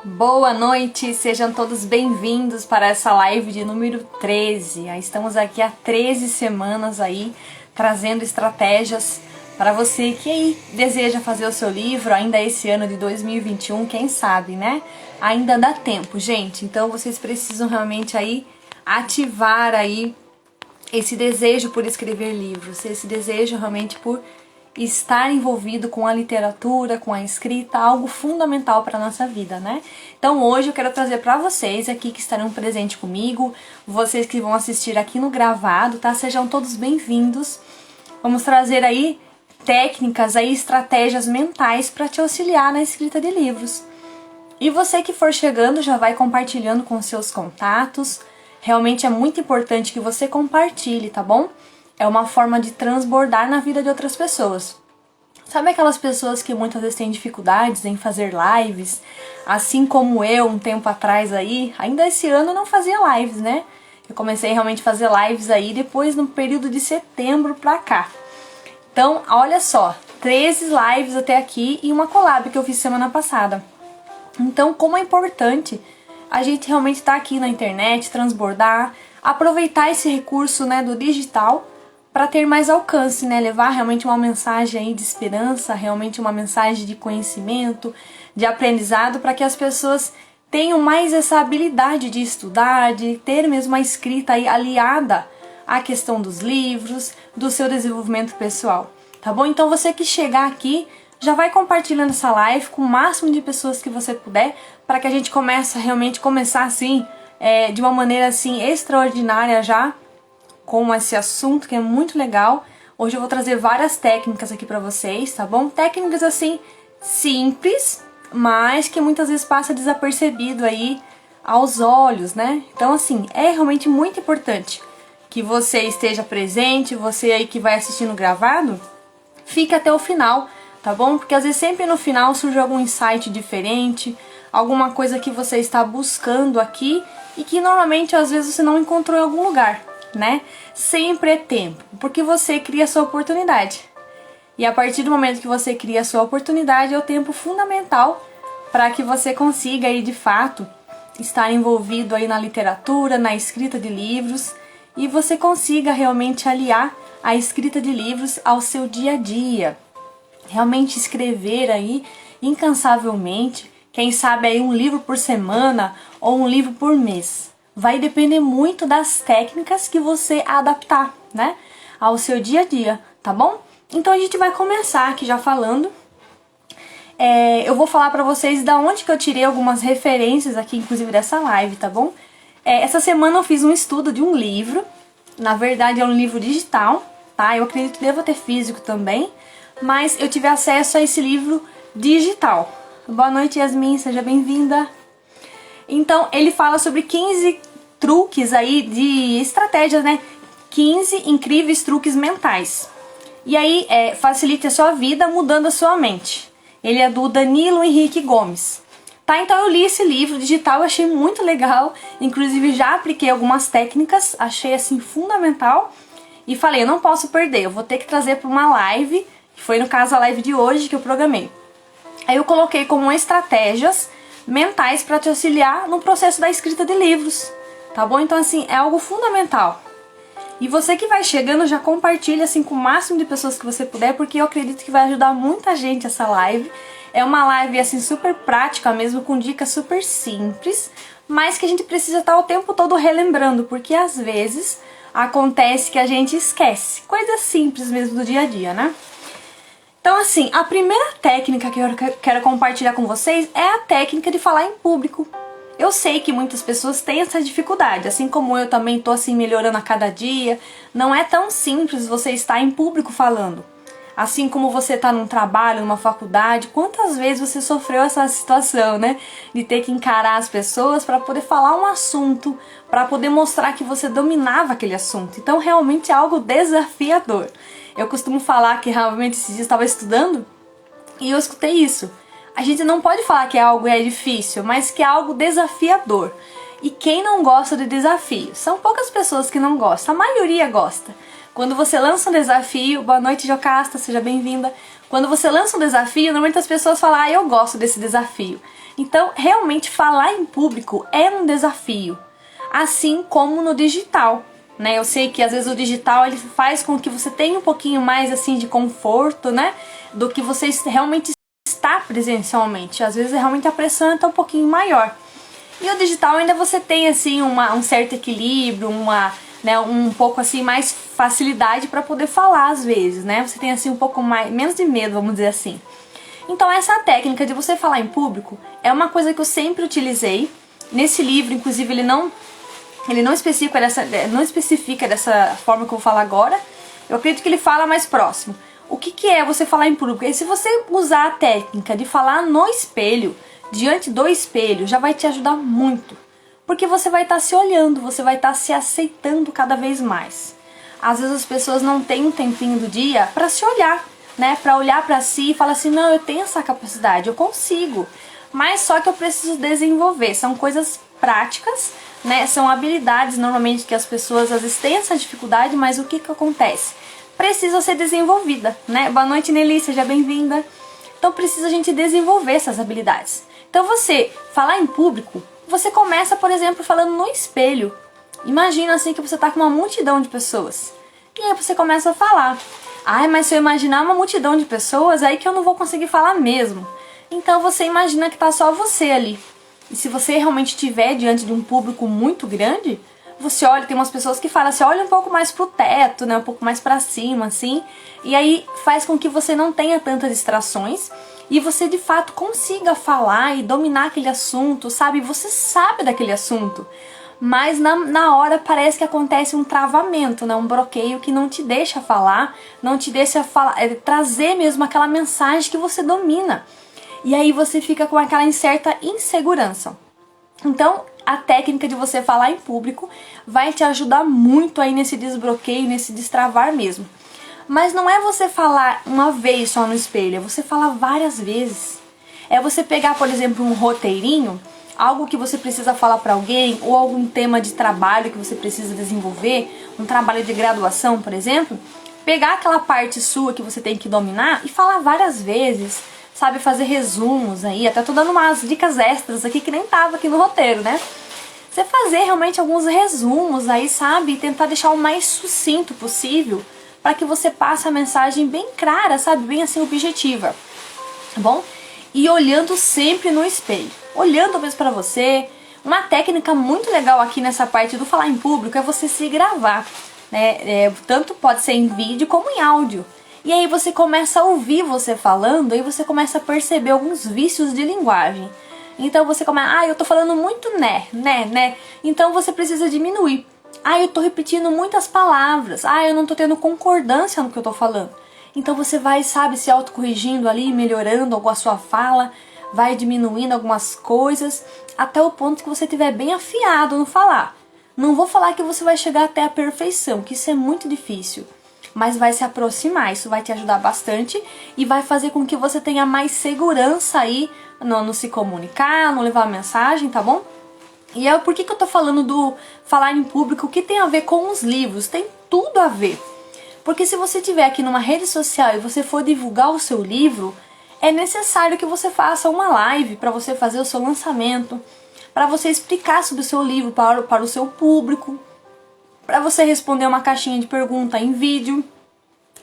Boa noite, sejam todos bem-vindos para essa live de número 13. Estamos aqui há 13 semanas aí, trazendo estratégias para você que aí deseja fazer o seu livro ainda esse ano de 2021, quem sabe, né? Ainda dá tempo, gente. Então vocês precisam realmente aí ativar aí esse desejo por escrever livros, esse desejo realmente por estar envolvido com a literatura, com a escrita, algo fundamental para a nossa vida, né? Então hoje eu quero trazer para vocês aqui que estarão presentes comigo, vocês que vão assistir aqui no gravado, tá? Sejam todos bem-vindos. Vamos trazer aí técnicas, aí estratégias mentais para te auxiliar na escrita de livros. E você que for chegando já vai compartilhando com seus contatos. Realmente é muito importante que você compartilhe, tá bom? É uma forma de transbordar na vida de outras pessoas. Sabe aquelas pessoas que muitas vezes têm dificuldades em fazer lives? Assim como eu, um tempo atrás aí, ainda esse ano eu não fazia lives, né? Eu comecei realmente a fazer lives aí depois no período de setembro pra cá. Então, olha só, 13 lives até aqui e uma collab que eu fiz semana passada. Então, como é importante a gente realmente estar aqui na internet, transbordar, aproveitar esse recurso, né, do digital para ter mais alcance, né? Levar realmente uma mensagem aí de esperança, realmente uma mensagem de conhecimento, de aprendizado, para que as pessoas tenham mais essa habilidade de estudar, de ter mesmo a escrita aí aliada à questão dos livros, do seu desenvolvimento pessoal, tá bom? Então você que chegar aqui, já vai compartilhando essa live com o máximo de pessoas que você puder, para que a gente comece a realmente começar assim, de uma maneira assim extraordinária já, com esse assunto que é muito legal. Hoje eu vou trazer várias técnicas aqui pra vocês, tá bom? Técnicas assim, simples, mas que muitas vezes passa desapercebido aí aos olhos, né? Então assim, é realmente muito importante que você esteja presente, você aí que vai assistindo gravado, fique até o final, tá bom? Porque às vezes sempre no final surge algum insight diferente, alguma coisa que você está buscando aqui e que normalmente às vezes você não encontrou em algum lugar, né? Sempre é tempo, porque você cria a sua oportunidade. E a partir do momento que você cria a sua oportunidade, é o tempo fundamental para que você consiga aí de fato estar envolvido aí na literatura, na escrita de livros, e você consiga realmente aliar a escrita de livros ao seu dia a dia. Realmente escrever aí incansavelmente, quem sabe aí um livro por semana ou um livro por mês. Vai depender muito das técnicas que você adaptar, né, ao seu dia a dia, tá bom? Então a gente vai começar aqui já falando. Eu vou falar pra vocês da onde que eu tirei algumas referências aqui, inclusive dessa live, tá bom? Essa semana eu fiz um estudo de um livro, na verdade é um livro digital, tá? Eu acredito que deva ter físico também, mas eu tive acesso a esse livro digital. Boa noite, Yasmin, seja bem-vinda. Então, ele fala sobre 15 truques aí de estratégias, né? 15 incríveis truques mentais. E aí, facilite a sua vida mudando a sua mente. Ele é do Danilo Henrique Gomes. Tá, então eu li esse livro digital, achei muito legal. Inclusive, já apliquei algumas técnicas, achei assim fundamental. E falei, eu não posso perder, eu vou ter que trazer para uma live, que foi no caso a live de hoje que eu programei. Aí eu coloquei como estratégias mentais para te auxiliar no processo da escrita de livros, tá bom? Então assim, é algo fundamental. E você que vai chegando, já compartilha assim com o máximo de pessoas que você puder, porque eu acredito que vai ajudar muita gente essa live. É uma live assim super prática mesmo, com dicas super simples, mas que a gente precisa estar o tempo todo relembrando, porque às vezes acontece que a gente esquece, coisas simples mesmo do dia a dia, né? Então assim, a primeira técnica que eu quero compartilhar com vocês é a técnica de falar em público. Eu sei que muitas pessoas têm essa dificuldade, assim como eu também tô assim melhorando a cada dia. Não é tão simples você estar em público falando. Assim como você tá num trabalho, numa faculdade, quantas vezes você sofreu essa situação, né? De ter que encarar as pessoas para poder falar um assunto, para poder mostrar que você dominava aquele assunto. Então realmente é algo desafiador. Eu costumo falar que realmente esses dias eu estava estudando e eu escutei isso. A gente não pode falar que algo é difícil, mas que é algo desafiador. E quem não gosta de desafio? São poucas pessoas que não gostam, a maioria gosta. Quando você lança um desafio, boa noite Jocasta, seja bem-vinda. Quando você lança um desafio, normalmente as pessoas falam, eu gosto desse desafio. Então, realmente falar em público é um desafio, assim como no digital, né? Eu sei que às vezes o digital ele faz com que você tenha um pouquinho mais assim de conforto, né? Do que você realmente está presencialmente. Às vezes realmente a pressão está um pouquinho maior. E o digital ainda você tem assim um certo equilíbrio, um pouco assim mais facilidade para poder falar às vezes, né? Você tem assim um pouco menos de medo, vamos dizer assim. Então essa técnica de você falar em público é uma coisa que eu sempre utilizei. Nesse livro, inclusive, ele não especifica dessa forma que eu vou falar agora. Eu acredito que ele fala mais próximo. O que é você falar em público? E se você usar a técnica de falar no espelho, diante do espelho, já vai te ajudar muito. Porque você vai estar se olhando, você vai estar se aceitando cada vez mais. Às vezes as pessoas não têm um tempinho do dia para se olhar, né? Para olhar para si e falar assim, não, eu tenho essa capacidade, eu consigo. Mas só que eu preciso desenvolver. São coisas práticas, né? São habilidades normalmente que as pessoas às vezes têm essa dificuldade, mas o que acontece? Precisa ser desenvolvida, né? Boa noite, Nelly, seja bem-vinda. Então precisa a gente desenvolver essas habilidades. Então você falar em público, você começa, por exemplo, falando no espelho. Imagina assim que você está com uma multidão de pessoas. E aí você começa a falar. Ai, mas se eu imaginar uma multidão de pessoas, aí que eu não vou conseguir falar mesmo. Então você imagina que tá só você ali. E se você realmente estiver diante de um público muito grande, você olha, tem umas pessoas que falam assim, olha um pouco mais pro teto, né, um pouco mais pra cima, assim. E aí faz com que você não tenha tantas distrações e você de fato consiga falar e dominar aquele assunto, sabe? Você sabe daquele assunto. Mas na hora parece que acontece um travamento, né? Um bloqueio que não te deixa falar, não te deixa trazer mesmo aquela mensagem que você domina. E aí você fica com aquela certa insegurança. Então, a técnica de você falar em público vai te ajudar muito aí nesse desbloqueio, nesse destravar mesmo. Mas não é você falar uma vez só no espelho, é você falar várias vezes. É você pegar, por exemplo, um roteirinho, algo que você precisa falar para alguém, ou algum tema de trabalho que você precisa desenvolver, um trabalho de graduação, por exemplo, pegar aquela parte sua que você tem que dominar e falar várias vezes, sabe, fazer resumos aí, até tô dando umas dicas extras aqui que nem tava aqui no roteiro, né? Você fazer realmente alguns resumos aí, sabe, e tentar deixar o mais sucinto possível, para que você passe a mensagem bem clara, sabe, bem assim objetiva, tá bom? E olhando sempre no espelho, olhando mesmo para você. Uma técnica muito legal aqui nessa parte do falar em público é você se gravar, né? Tanto pode ser em vídeo como em áudio. E aí você começa a ouvir você falando, aí você começa a perceber alguns vícios de linguagem. Então você começa, eu tô falando muito né. Então você precisa diminuir. Eu tô repetindo muitas palavras. Eu não tô tendo concordância no que eu tô falando. Então você vai, sabe, se autocorrigindo ali, melhorando a sua fala, vai diminuindo algumas coisas, até o ponto que você estiver bem afiado no falar. Não vou falar que você vai chegar até a perfeição, que isso é muito difícil. Mas vai se aproximar, isso vai te ajudar bastante e vai fazer com que você tenha mais segurança aí no se comunicar, no levar a mensagem, tá bom? E por que eu tô falando do falar em público? O que tem a ver com os livros? Tem tudo a ver. Porque se você estiver aqui numa rede social e você for divulgar o seu livro, é necessário que você faça uma live para você fazer o seu lançamento, para você explicar sobre o seu livro para o seu público, para você responder uma caixinha de pergunta em vídeo,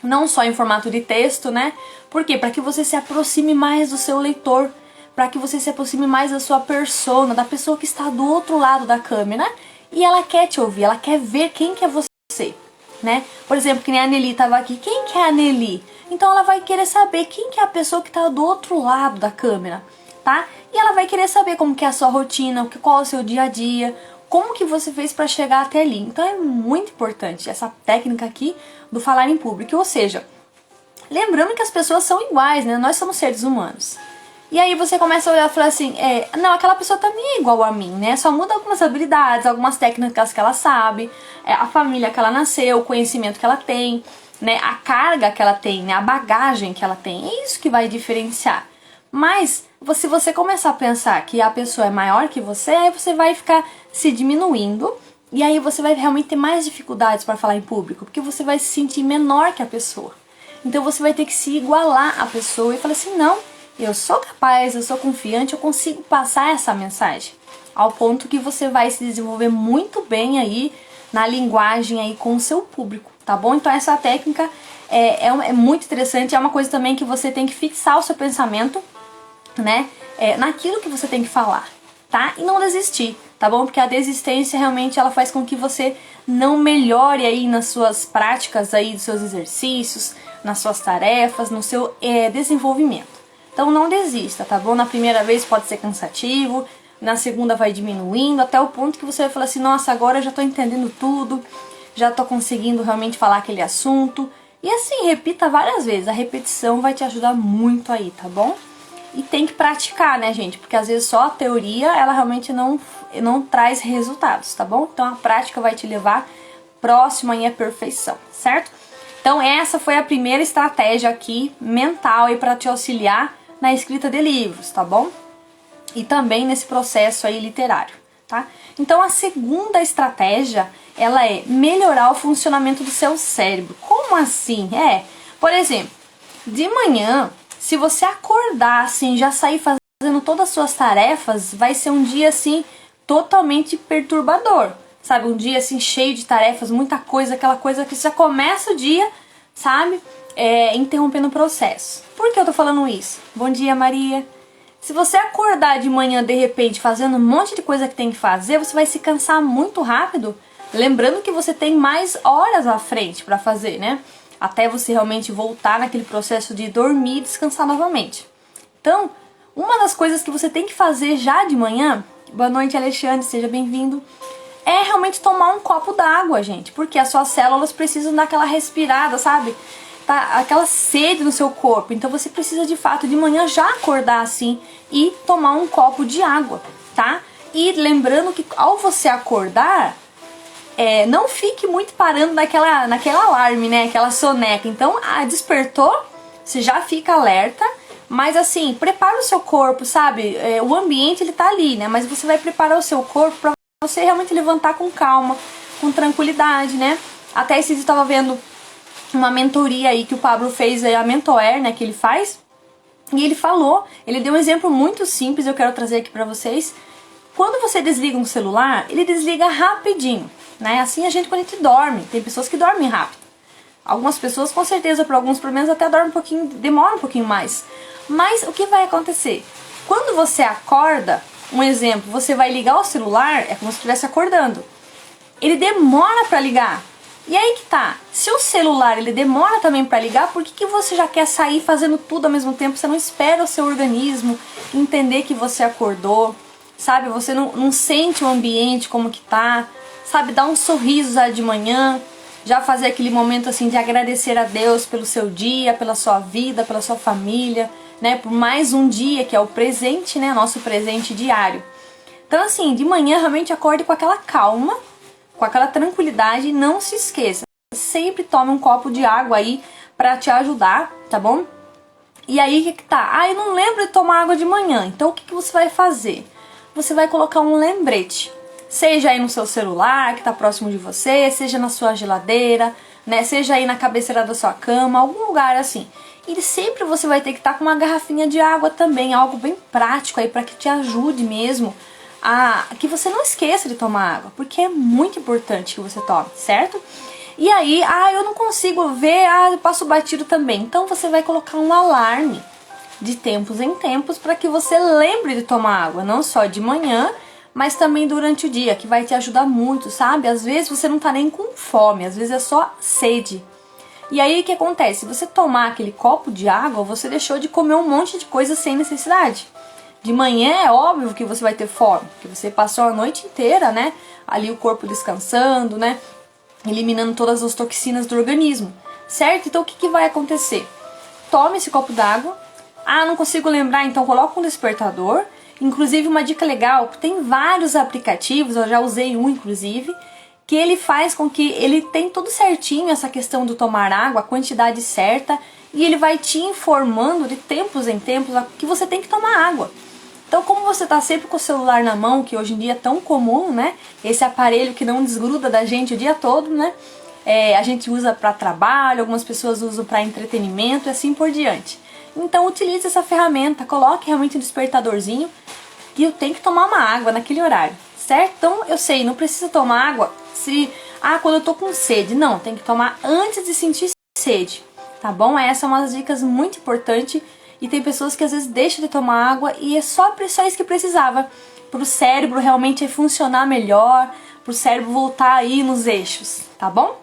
não só em formato de texto, né? Por quê? Para que você se aproxime mais do seu leitor, para que você se aproxime mais da sua persona, da pessoa que está do outro lado da câmera e ela quer te ouvir, ela quer ver quem que é você, né? Por exemplo, que nem a Nelly estava aqui, quem que é a Nelly? Então ela vai querer saber quem que é a pessoa que está do outro lado da câmera, tá? E ela vai querer saber como que é a sua rotina, qual é o seu dia a dia, como que você fez para chegar até ali. Então é muito importante essa técnica aqui do falar em público, ou seja, lembrando que as pessoas são iguais, né? Nós somos seres humanos. E aí você começa a olhar e falar assim, não, aquela pessoa também é igual a mim, né? Só muda algumas habilidades, algumas técnicas que ela sabe, a família que ela nasceu, o conhecimento que ela tem, né? A carga que ela tem, né? A bagagem que ela tem. É isso que vai diferenciar. Mas se você começar a pensar que a pessoa é maior que você, aí você vai ficar se diminuindo, E aí você vai realmente ter mais dificuldades para falar em público, porque você vai se sentir menor que a pessoa. Então você vai ter que se igualar à pessoa e falar assim, não, eu sou capaz, eu sou confiante, eu consigo passar essa mensagem. Ao ponto que você vai se desenvolver muito bem aí na linguagem aí com o seu público, tá bom? Então essa técnica é muito interessante, é uma coisa também que você tem que fixar o seu pensamento, né? Naquilo que você tem que falar, tá? E não desistir, tá bom? Porque a desistência realmente ela faz com que você não melhore aí nas suas práticas aí, dos seus exercícios, nas suas tarefas, no seu desenvolvimento. Então não desista, tá bom? Na primeira vez pode ser cansativo, na segunda vai diminuindo, até o ponto que você vai falar assim, nossa, agora eu já tô entendendo tudo, já tô conseguindo realmente falar aquele assunto. E assim, repita várias vezes, a repetição vai te ajudar muito aí, tá bom? E tem que praticar, né, gente? Porque às vezes só a teoria, ela realmente não traz resultados, tá bom? Então a prática vai te levar próximo aí à perfeição, certo? Então essa foi a primeira estratégia aqui, mental, aí para te auxiliar na escrita de livros, tá bom? E também nesse processo aí literário, tá? Então a segunda estratégia, ela é melhorar o funcionamento do seu cérebro. Como assim? Por exemplo, de manhã, se você acordar assim, já sair fazendo todas as suas tarefas, vai ser um dia assim totalmente perturbador, sabe? Um dia assim cheio de tarefas, muita coisa, aquela coisa que você já começa o dia, sabe? Interrompendo o processo. Por que eu tô falando isso? Bom dia, Maria. Se você acordar de manhã de repente fazendo um monte de coisa que tem que fazer, você vai se cansar muito rápido, lembrando que você tem mais horas à frente para fazer, né? Até você realmente voltar naquele processo de dormir e descansar novamente. Então, uma das coisas que você tem que fazer já de manhã, boa noite Alexandre, seja bem-vindo, é realmente tomar um copo d'água, gente, porque as suas células precisam daquela respirada, sabe? Tá aquela sede no seu corpo, então você precisa de fato de manhã já acordar assim e tomar um copo de água, tá? E lembrando que ao você acordar, não fique muito parando naquela alarme, né? Aquela soneca. Então, despertou, você já fica alerta, mas assim, prepara o seu corpo, sabe? O ambiente ele tá ali, né? Mas você vai preparar o seu corpo para você realmente levantar com calma, com tranquilidade, né? Até esse dia eu tava vendo uma mentoria aí que o Pablo fez, a Mentoer, né, que ele faz, e ele deu um exemplo muito simples, eu quero trazer aqui pra vocês. Quando você desliga um celular, ele desliga rapidinho, né, assim quando a gente dorme, tem pessoas que dormem rápido, algumas pessoas com certeza por alguns problemas até dormem um pouquinho, demora um pouquinho mais, mas o que vai acontecer? Quando você acorda, um exemplo, você vai ligar o celular, é como se estivesse acordando, ele demora pra ligar. E aí que tá, se o celular ele demora também para ligar, por que você já quer sair fazendo tudo ao mesmo tempo? Você não espera o seu organismo entender que você acordou, sabe? Você não sente o ambiente como que tá, sabe? Dá um sorriso já de manhã, já fazer aquele momento assim de agradecer a Deus pelo seu dia, pela sua vida, pela sua família, né? Por mais um dia que é o presente, né? Nosso presente diário. Então assim, de manhã realmente acorde com aquela calma, com aquela tranquilidade, não se esqueça, sempre tome um copo de água aí pra te ajudar, tá bom? E aí que tá, eu não lembro de tomar água de manhã, então o que você vai fazer? Você vai colocar um lembrete, seja aí no seu celular, que tá próximo de você, seja na sua geladeira, né? Seja aí na cabeceira da sua cama, algum lugar assim. E sempre você vai ter que estar com uma garrafinha de água também, algo bem prático aí pra que te ajude mesmo que você não esqueça de tomar água, porque é muito importante que você tome, certo? E aí, eu não consigo ver, eu passo batido também. Então você vai colocar um alarme de tempos em tempos para que você lembre de tomar água, não só de manhã, mas também durante o dia, que vai te ajudar muito, sabe? Às vezes você não tá nem com fome, às vezes é só sede. E aí o que acontece? Se você tomar aquele copo de água, você deixou de comer um monte de coisa sem necessidade. De manhã é óbvio que você vai ter fome, porque você passou a noite inteira, né? Ali o corpo descansando, né? Eliminando todas as toxinas do organismo, certo? Então o que vai acontecer? Tome esse copo d'água. Não consigo lembrar, então coloca um despertador. Inclusive uma dica legal, tem vários aplicativos, eu já usei um inclusive, que ele faz com que ele tem tudo certinho, essa questão do tomar água, a quantidade certa, e ele vai te informando de tempos em tempos que você tem que tomar água. Então, como você tá sempre com o celular na mão, que hoje em dia é tão comum, né? Esse aparelho que não desgruda da gente o dia todo, né? A gente usa para trabalho, algumas pessoas usam para entretenimento e assim por diante. Então, utilize essa ferramenta, coloque realmente um despertadorzinho e eu tenho que tomar uma água naquele horário, certo? Então, eu sei, não precisa tomar água quando eu tô com sede. Não, tem que tomar antes de sentir sede, tá bom? Essa é uma das dicas muito importante. E tem pessoas que às vezes deixam de tomar água e é só isso que precisava para o cérebro realmente funcionar melhor, para o cérebro voltar aí nos eixos, tá bom?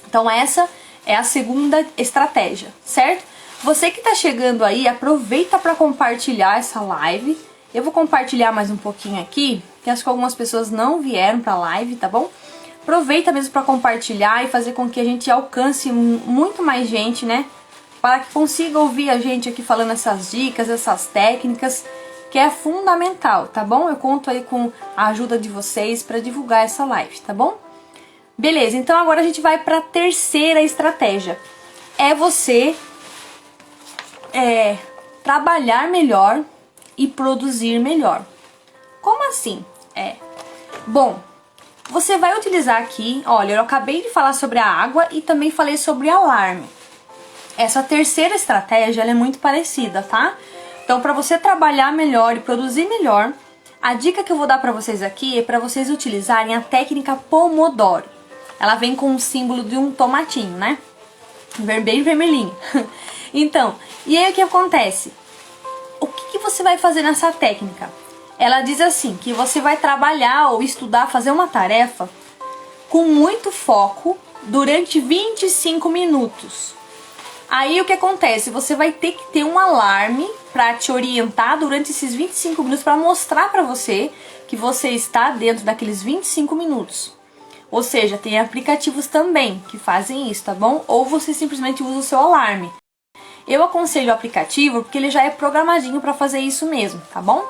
Então essa é a segunda estratégia, certo? Você que tá chegando aí, aproveita para compartilhar essa live. Eu vou compartilhar mais um pouquinho aqui, que acho que algumas pessoas não vieram para a live, tá bom? Aproveita mesmo para compartilhar e fazer com que a gente alcance muito mais gente, né? Para que consiga ouvir a gente aqui falando essas dicas, essas técnicas, que é fundamental, tá bom? Eu conto aí com a ajuda de vocês para divulgar essa live, tá bom? Beleza, então agora a gente vai para a terceira estratégia. É você trabalhar melhor e produzir melhor. Como assim? Bom, você vai utilizar aqui, olha, eu acabei de falar sobre a água e também falei sobre alarme. Essa terceira estratégia ela é muito parecida, tá? Então, para você trabalhar melhor e produzir melhor, a dica que eu vou dar para vocês aqui é para vocês utilizarem a técnica Pomodoro. Ela vem com o símbolo de um tomatinho, né? Bem vermelhinho. Então, e aí o que acontece? O que você vai fazer nessa técnica? Ela diz assim, que você vai trabalhar ou estudar, fazer uma tarefa com muito foco durante 25 minutos. Aí o que acontece? Você vai ter que ter um alarme para te orientar durante esses 25 minutos, para mostrar para você que você está dentro daqueles 25 minutos. Ou seja, tem aplicativos também que fazem isso, tá bom? Ou você simplesmente usa o seu alarme. Eu aconselho o aplicativo porque ele já é programadinho para fazer isso mesmo, tá bom?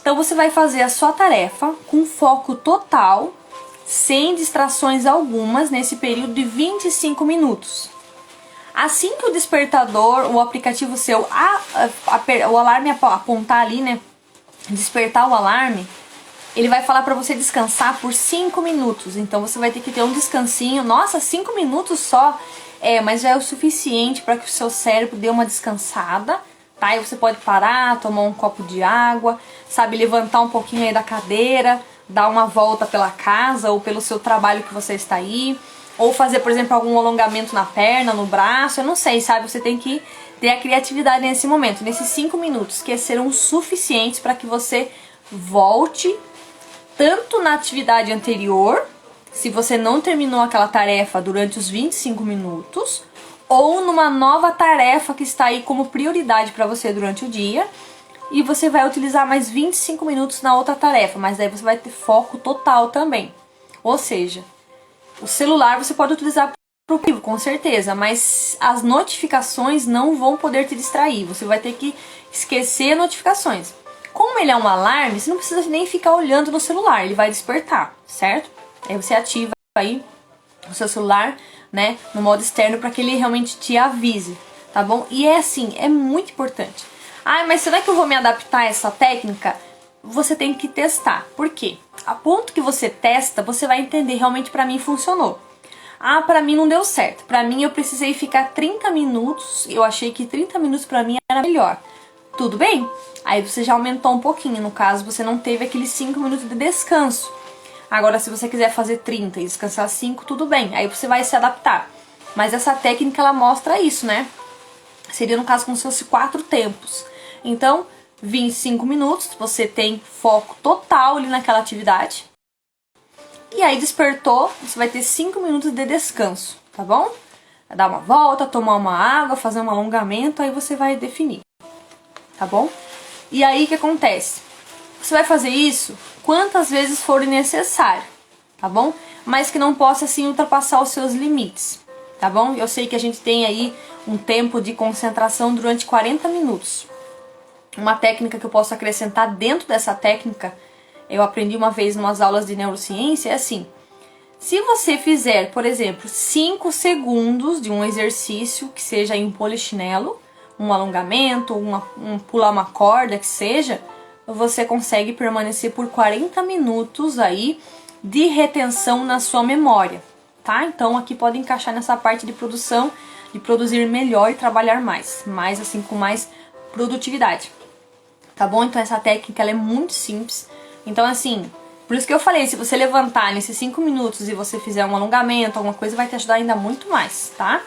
Então você vai fazer a sua tarefa com foco total, sem distrações algumas, nesse período de 25 minutos. Assim que o despertador, o aplicativo seu, o alarme apontar ali, né? Despertar o alarme, ele vai falar para você descansar por 5 minutos. Então você vai ter que ter um descansinho. Nossa, 5 minutos só? Mas já é o suficiente para que o seu cérebro dê uma descansada, tá? Aí você pode parar, tomar um copo de água, sabe? Levantar um pouquinho aí da cadeira, dar uma volta pela casa ou pelo seu trabalho que você está aí. Ou fazer, por exemplo, algum alongamento na perna, no braço, eu não sei, sabe? Você tem que ter a criatividade nesse momento, nesses 5 minutos, que serão suficientes para que você volte tanto na atividade anterior, se você não terminou aquela tarefa durante os 25 minutos, ou numa nova tarefa que está aí como prioridade para você durante o dia, e você vai utilizar mais 25 minutos na outra tarefa, mas daí você vai ter foco total também. Ou seja, o celular você pode utilizar para o vivo, com certeza, mas as notificações não vão poder te distrair. Você vai ter que esquecer notificações. Como ele é um alarme, você não precisa nem ficar olhando no celular, ele vai despertar, certo? Aí você ativa aí o seu celular, né, no modo externo para que ele realmente te avise, tá bom? E é assim, é muito importante. Mas será que eu vou me adaptar a essa técnica? Você tem que testar. Por quê? A ponto que você testa, você vai entender realmente para mim funcionou. Para mim não deu certo. Para mim eu precisei ficar 30 minutos, eu achei que 30 minutos para mim era melhor. Tudo bem? Aí você já aumentou um pouquinho, no caso você não teve aqueles 5 minutos de descanso. Agora se você quiser fazer 30 e descansar 5, tudo bem. Aí você vai se adaptar. Mas essa técnica ela mostra isso, né? Seria no caso como se fosse 4 tempos. Então, 25 minutos, você tem foco total ali naquela atividade. E aí despertou, você vai ter 5 minutos de descanso, tá bom? Dar uma volta, tomar uma água, fazer um alongamento, aí você vai definir, tá bom? E aí o que acontece? Você vai fazer isso quantas vezes for necessário, tá bom? Mas que não possa assim ultrapassar os seus limites, tá bom? Eu sei que a gente tem aí um tempo de concentração durante 40 minutos. Uma técnica que eu posso acrescentar dentro dessa técnica, eu aprendi uma vez em umas aulas de neurociência, é assim. Se você fizer, por exemplo, 5 segundos de um exercício, que seja em polichinelo, um alongamento, pular uma corda, que seja, você consegue permanecer por 40 minutos aí de retenção na sua memória, tá? Então aqui pode encaixar nessa parte de produção, de produzir melhor e trabalhar mais assim, com mais produtividade, tá bom? Então essa técnica ela é muito simples, então assim, por isso que eu falei, se você levantar nesses 5 minutos e você fizer um alongamento, alguma coisa, vai te ajudar ainda muito mais, tá?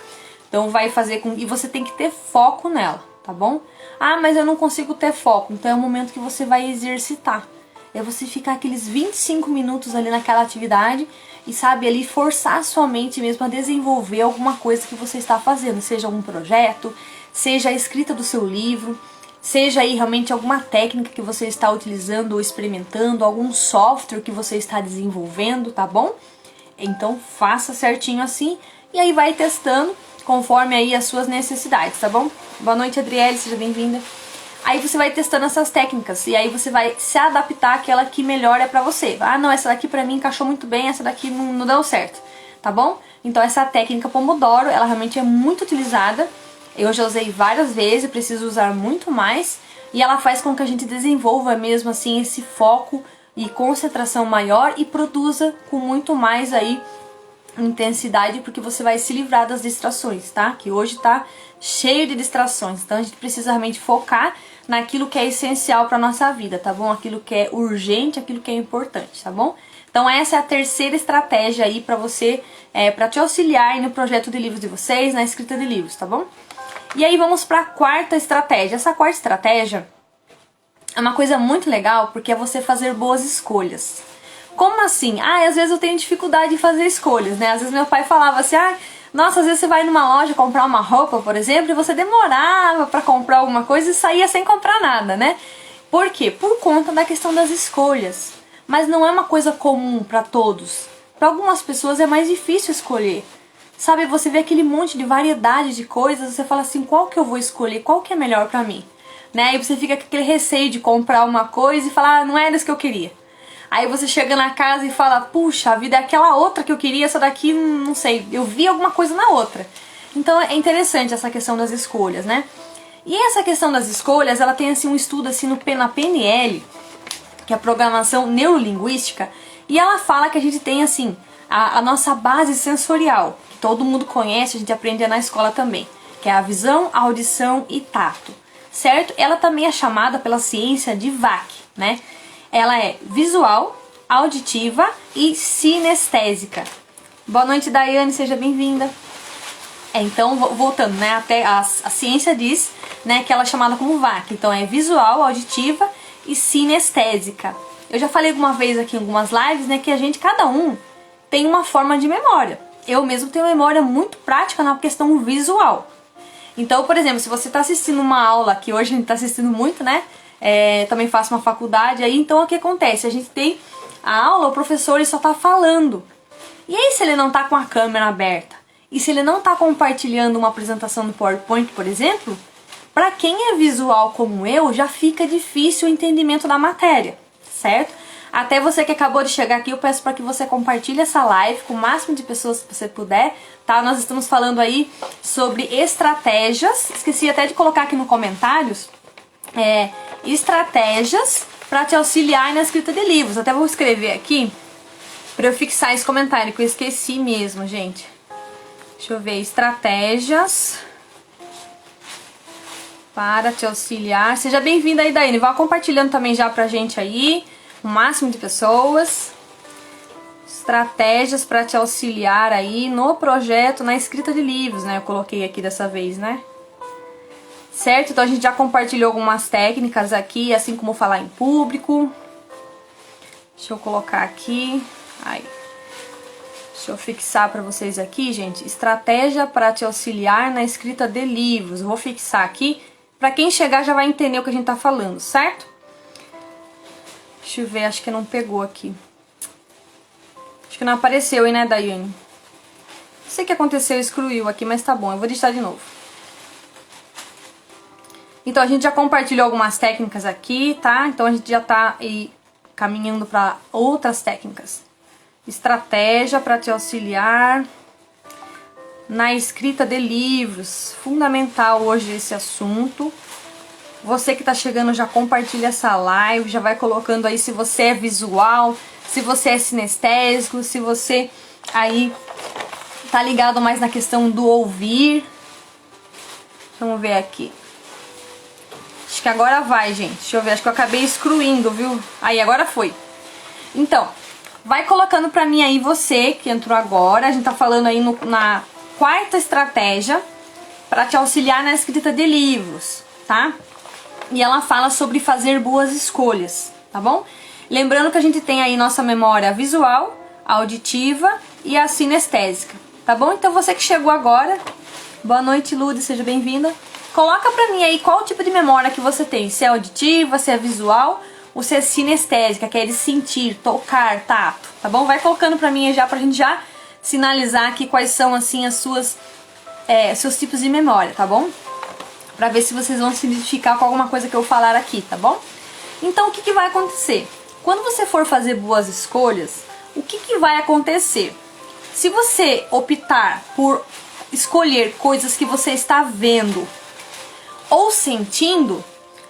Então vai fazer com... E você tem que ter foco nela, tá bom? Ah, mas eu não consigo ter foco. Então é o momento que você vai exercitar. É você ficar aqueles 25 minutos ali naquela atividade e, sabe, ali forçar a sua mente mesmo a desenvolver alguma coisa que você está fazendo. Seja um projeto, seja a escrita do seu livro, seja aí realmente alguma técnica que você está utilizando ou experimentando, algum software que você está desenvolvendo, tá bom? Então faça certinho assim e aí vai testando conforme aí as suas necessidades, tá bom? Boa noite, Adriele, seja bem-vinda. Aí você vai testando essas técnicas e aí você vai se adaptar àquela que melhor é pra você. Ah, não, essa daqui pra mim encaixou muito bem, essa daqui não deu certo, tá bom? Então essa técnica Pomodoro, ela realmente é muito utilizada. Eu já usei várias vezes, preciso usar muito mais. E ela faz com que a gente desenvolva mesmo assim esse foco e concentração maior e produza com muito mais aí intensidade, porque você vai se livrar das distrações, tá? Que hoje tá cheio de distrações. Então a gente precisa realmente focar naquilo que é essencial para nossa vida, tá bom? Aquilo que é urgente, aquilo que é importante, tá bom? Então essa é a terceira estratégia aí para você, para te auxiliar no projeto de livros de vocês, na escrita de livros, tá bom? E aí vamos para a quarta estratégia. Essa quarta estratégia é uma coisa muito legal porque é você fazer boas escolhas. Como assim? Ah, às vezes eu tenho dificuldade em fazer escolhas, né? Às vezes meu pai falava assim, nossa, às vezes você vai numa loja comprar uma roupa, por exemplo, e você demorava pra comprar alguma coisa e saía sem comprar nada, né? Por quê? Por conta da questão das escolhas. Mas não é uma coisa comum pra todos. Para algumas pessoas é mais difícil escolher. Sabe, você vê aquele monte de variedade de coisas, você fala assim, qual que eu vou escolher? Qual que é melhor pra mim? Né? E você fica com aquele receio de comprar uma coisa e falar, não era isso que eu queria. Aí você chega na casa e fala, puxa, a vida é aquela outra que eu queria, essa daqui, não sei, eu vi alguma coisa na outra. Então é interessante essa questão das escolhas, né? E essa questão das escolhas, ela tem assim um estudo assim na PNL, que é a Programação Neurolinguística, e ela fala que a gente tem assim, a nossa base sensorial, que todo mundo conhece, a gente aprende na escola também, que é a visão, a audição e tato, certo? Ela também é chamada pela ciência de VAC, né? Ela é visual, auditiva e sinestésica. Boa noite, Daiane, seja bem-vinda. Então, voltando, né, até a ciência diz, né, que ela é chamada como VAC. Então, é visual, auditiva e sinestésica. Eu já falei alguma vez aqui em algumas lives, né, que cada um tem uma forma de memória. Eu mesmo tenho memória muito prática na questão visual. Então, por exemplo, se você está assistindo uma aula, que hoje a gente está assistindo muito, né, também faço uma faculdade, aí então o que acontece? A gente tem a aula, o professor ele só tá falando. E aí se ele não tá com a câmera aberta? E se ele não tá compartilhando uma apresentação do PowerPoint, por exemplo? Para quem é visual como eu, já fica difícil o entendimento da matéria, certo? Até você que acabou de chegar aqui, eu peço para que você compartilhe essa live com o máximo de pessoas que você puder, tá? Nós estamos falando aí sobre estratégias, esqueci até de colocar aqui no comentários, estratégias para te auxiliar na escrita de livros. Até vou escrever aqui para eu fixar esse comentário, que eu esqueci mesmo, gente. Deixa eu ver, estratégias para te auxiliar. Seja bem-vinda aí, Daiane. Vá compartilhando também já pra gente aí, o máximo de pessoas. Estratégias para te auxiliar aí no projeto, na escrita de livros, né? Eu coloquei aqui dessa vez, né? Certo? Então a gente já compartilhou algumas técnicas aqui, assim como falar em público. Deixa eu colocar aqui. Aí. Deixa eu fixar para vocês aqui, gente. Estratégia para te auxiliar na escrita de livros. Eu vou fixar aqui. Para quem chegar já vai entender o que a gente tá falando, certo? Deixa eu ver, acho que não pegou aqui. Acho que não apareceu, hein, né, Daiane? Não sei o que aconteceu, excluiu aqui, mas tá bom. Eu vou digitar de novo. Então, a gente já compartilhou algumas técnicas aqui, tá? Então, a gente já tá aí caminhando para outras técnicas. Estratégia para te auxiliar na escrita de livros. Fundamental hoje esse assunto. Você que tá chegando, já compartilha essa live, já vai colocando aí se você é visual, se você é sinestésico, se você aí tá ligado mais na questão do ouvir. Vamos ver aqui. Acho que agora vai, gente. Deixa eu ver, acho que eu acabei excluindo, viu? Aí, agora foi. Então, vai colocando pra mim aí você que entrou agora. A gente tá falando aí na quarta estratégia pra te auxiliar na escrita de livros, tá? E ela fala sobre fazer boas escolhas, tá bom? Lembrando que a gente tem aí nossa memória visual, auditiva e a sinestésica, tá bom? Então você que chegou agora, boa noite, Lude, seja bem-vinda. Coloca pra mim aí qual tipo de memória que você tem, se é auditiva, se é visual ou se é sinestésica, que é de sentir, tocar, tato, tá bom? Vai colocando pra mim aí já, pra gente já sinalizar aqui quais são assim as suas, seus tipos de memória, tá bom? Pra ver se vocês vão se identificar com alguma coisa que eu falar aqui, tá bom? Então o que vai acontecer? Quando você for fazer boas escolhas, o que vai acontecer? Se você optar por escolher coisas que você está vendo ou sentindo,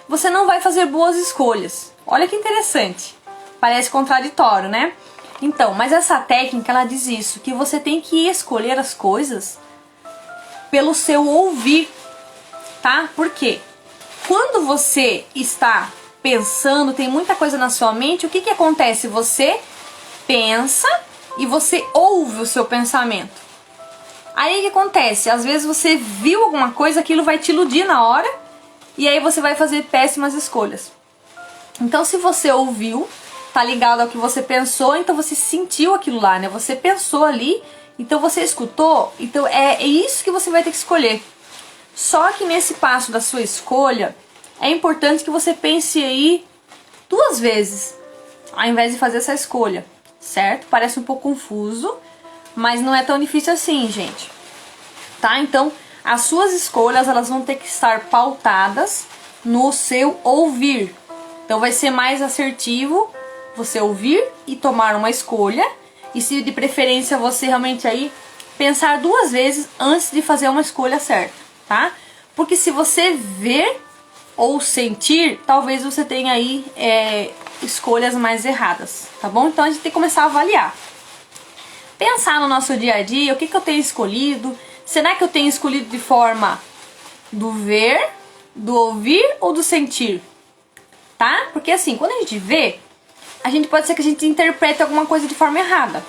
você não vai fazer boas escolhas. Olha que interessante. Parece contraditório, né? Então, mas essa técnica, ela diz isso, que você tem que escolher as coisas pelo seu ouvir, tá? Por quê? Quando você está pensando, tem muita coisa na sua mente, o que acontece? Você pensa e você ouve o seu pensamento. Aí o que acontece? Às vezes você viu alguma coisa, aquilo vai te iludir na hora e aí você vai fazer péssimas escolhas. Então se você ouviu, tá ligado ao que você pensou, então você sentiu aquilo lá, né? Você pensou ali, então você escutou, então é isso que você vai ter que escolher. Só que nesse passo da sua escolha, é importante que você pense aí 2 vezes, ao invés de fazer essa escolha, certo? Parece um pouco confuso, mas não é tão difícil assim, gente. Tá? Então, as suas escolhas, elas vão ter que estar pautadas no seu ouvir. Então, vai ser mais assertivo você ouvir e tomar uma escolha. E se de preferência você realmente aí pensar 2 vezes antes de fazer uma escolha certa, tá? Porque se você ver ou sentir, talvez você tenha aí escolhas mais erradas, tá bom? Então a gente tem que começar a avaliar. Pensar no nosso dia a dia, o que eu tenho escolhido? Será que eu tenho escolhido de forma do ver, do ouvir ou do sentir? Tá? Porque assim, quando a gente vê, a gente pode ser que a gente interprete alguma coisa de forma errada.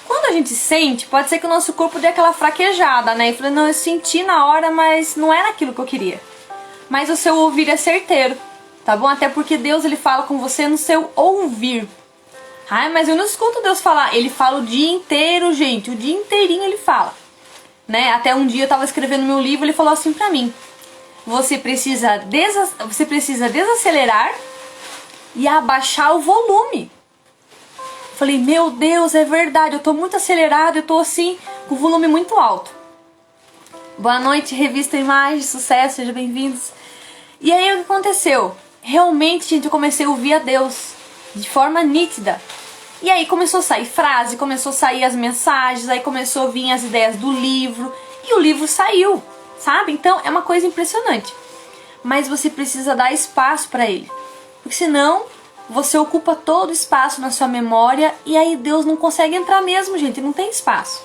Quando a gente sente, pode ser que o nosso corpo dê aquela fraquejada, né? E fala, não, eu senti na hora, mas não era aquilo que eu queria. Mas o seu ouvir é certeiro, tá bom? Até porque Deus, ele fala com você no seu ouvir. Ai, mas eu não escuto Deus falar. Ele fala o dia inteiro, gente. O dia inteirinho ele fala, né? Até um dia eu tava escrevendo meu livro, ele falou assim pra mim: você precisa desacelerar e abaixar o volume. Falei, meu Deus, é verdade, eu tô muito acelerado, eu tô assim, com o volume muito alto. Boa noite, Revista Imagem, sucesso, sejam bem-vindos. E aí o que aconteceu? Realmente, gente, eu comecei a ouvir a Deus de forma nítida. E aí começou a sair frase, começou a sair as mensagens, aí começou a vir as ideias do livro, e o livro saiu, sabe? Então é uma coisa impressionante. Mas você precisa dar espaço para ele, porque senão você ocupa todo o espaço na sua memória e aí Deus não consegue entrar mesmo, gente, não tem espaço.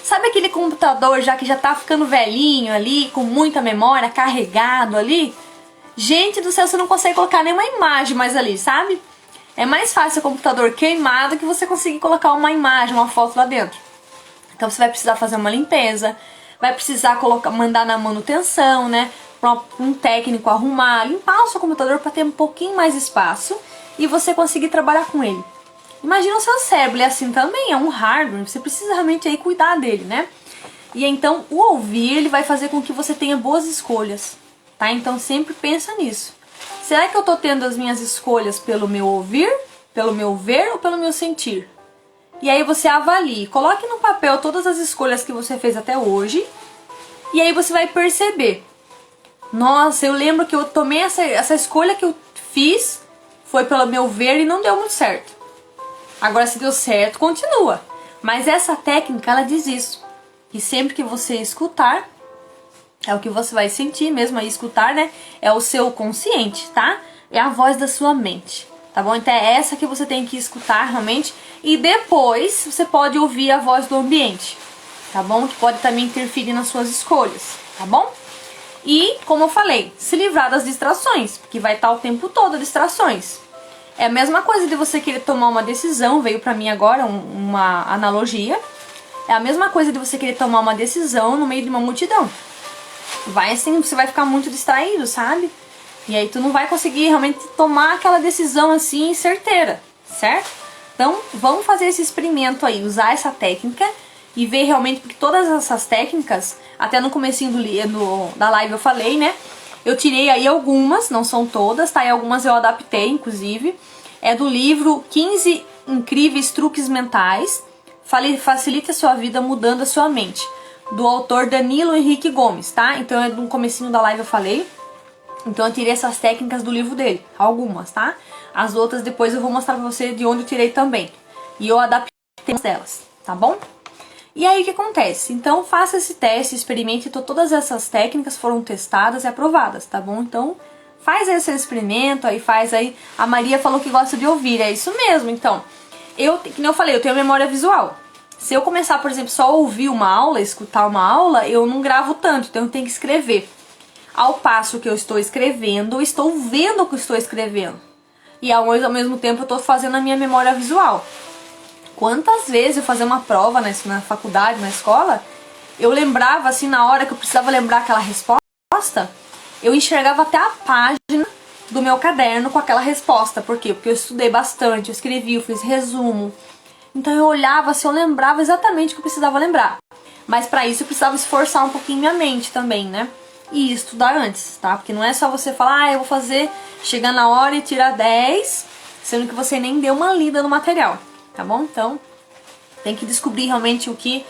Sabe aquele computador já que já tá ficando velhinho ali, com muita memória, carregado ali? Gente do céu, você não consegue colocar nenhuma imagem mais ali, sabe? É mais fácil o computador queimado que você conseguir colocar uma imagem, uma foto lá dentro. Então você vai precisar fazer uma limpeza, vai precisar mandar na manutenção, né? Para um técnico arrumar, limpar o seu computador para ter um pouquinho mais espaço e você conseguir trabalhar com ele. Imagina o seu cérebro, é assim também, é um hardware, você precisa realmente aí cuidar dele, né? E então o ouvir, ele vai fazer com que você tenha boas escolhas, tá? Então sempre pensa nisso. Será que eu tô tendo as minhas escolhas pelo meu ouvir, pelo meu ver ou pelo meu sentir? E aí você avalie, coloque no papel todas as escolhas que você fez até hoje e aí você vai perceber. Nossa, eu lembro que eu tomei essa escolha que eu fiz foi pelo meu ver e não deu muito certo. Agora se deu certo, continua. Mas essa técnica, ela diz isso. Que sempre que você escutar, É o que você vai sentir mesmo aí, escutar, né? É o seu consciente, tá? É a voz da sua mente, tá bom? Então é essa que você tem que escutar realmente. E depois você pode ouvir a voz do ambiente, tá bom? Que pode também interferir nas suas escolhas, tá bom? E, como eu falei, se livrar das distrações, porque vai estar o tempo todo distrações. É a mesma coisa de você querer tomar uma decisão, veio pra mim agora uma analogia. É a mesma coisa de você querer tomar uma decisão no meio de uma multidão. Vai assim, você vai ficar muito distraído, sabe? E aí tu não vai conseguir realmente tomar aquela decisão assim certeira, certo? Então, vamos fazer esse experimento aí, usar essa técnica e ver realmente, porque todas essas técnicas, até no comecinho da live eu falei, né? Eu tirei aí algumas, não são todas, tá? E algumas eu adaptei, inclusive. É do livro 15 Incríveis Truques Mentais, Facilite a Sua Vida Mudando a Sua Mente, do autor Danilo Henrique Gomes, tá? Então é no comecinho da live eu falei. Então eu tirei essas técnicas do livro dele, algumas, tá? As outras depois eu vou mostrar pra você de onde eu tirei também. E eu adaptei delas, tá bom? E aí o que acontece? Então faça esse teste, experimente, então todas essas técnicas foram testadas e aprovadas, tá bom? Então faz esse experimento, aí faz aí. A Maria falou que gosta de ouvir, é isso mesmo, então. Como eu falei, eu tenho memória visual. Se eu começar, por exemplo, só a ouvir uma aula, escutar uma aula, eu não gravo tanto, então eu tenho que escrever. Ao passo que eu estou escrevendo, eu estou vendo o que eu estou escrevendo. E ao mesmo tempo eu estou fazendo a minha memória visual. Quantas vezes eu fazia uma prova na faculdade, na escola, eu lembrava assim na hora que eu precisava lembrar aquela resposta, eu enxergava até a página do meu caderno com aquela resposta. Por quê? Porque eu estudei bastante, eu escrevi, eu fiz resumo. Então eu olhava assim, eu lembrava exatamente o que eu precisava lembrar. Mas para isso eu precisava esforçar um pouquinho minha mente também, né? E estudar antes, tá? Porque não é só você falar, eu vou fazer, chegar na hora e tirar 10, sendo que você nem deu uma lida no material, tá bom? Então, tem que descobrir realmente o que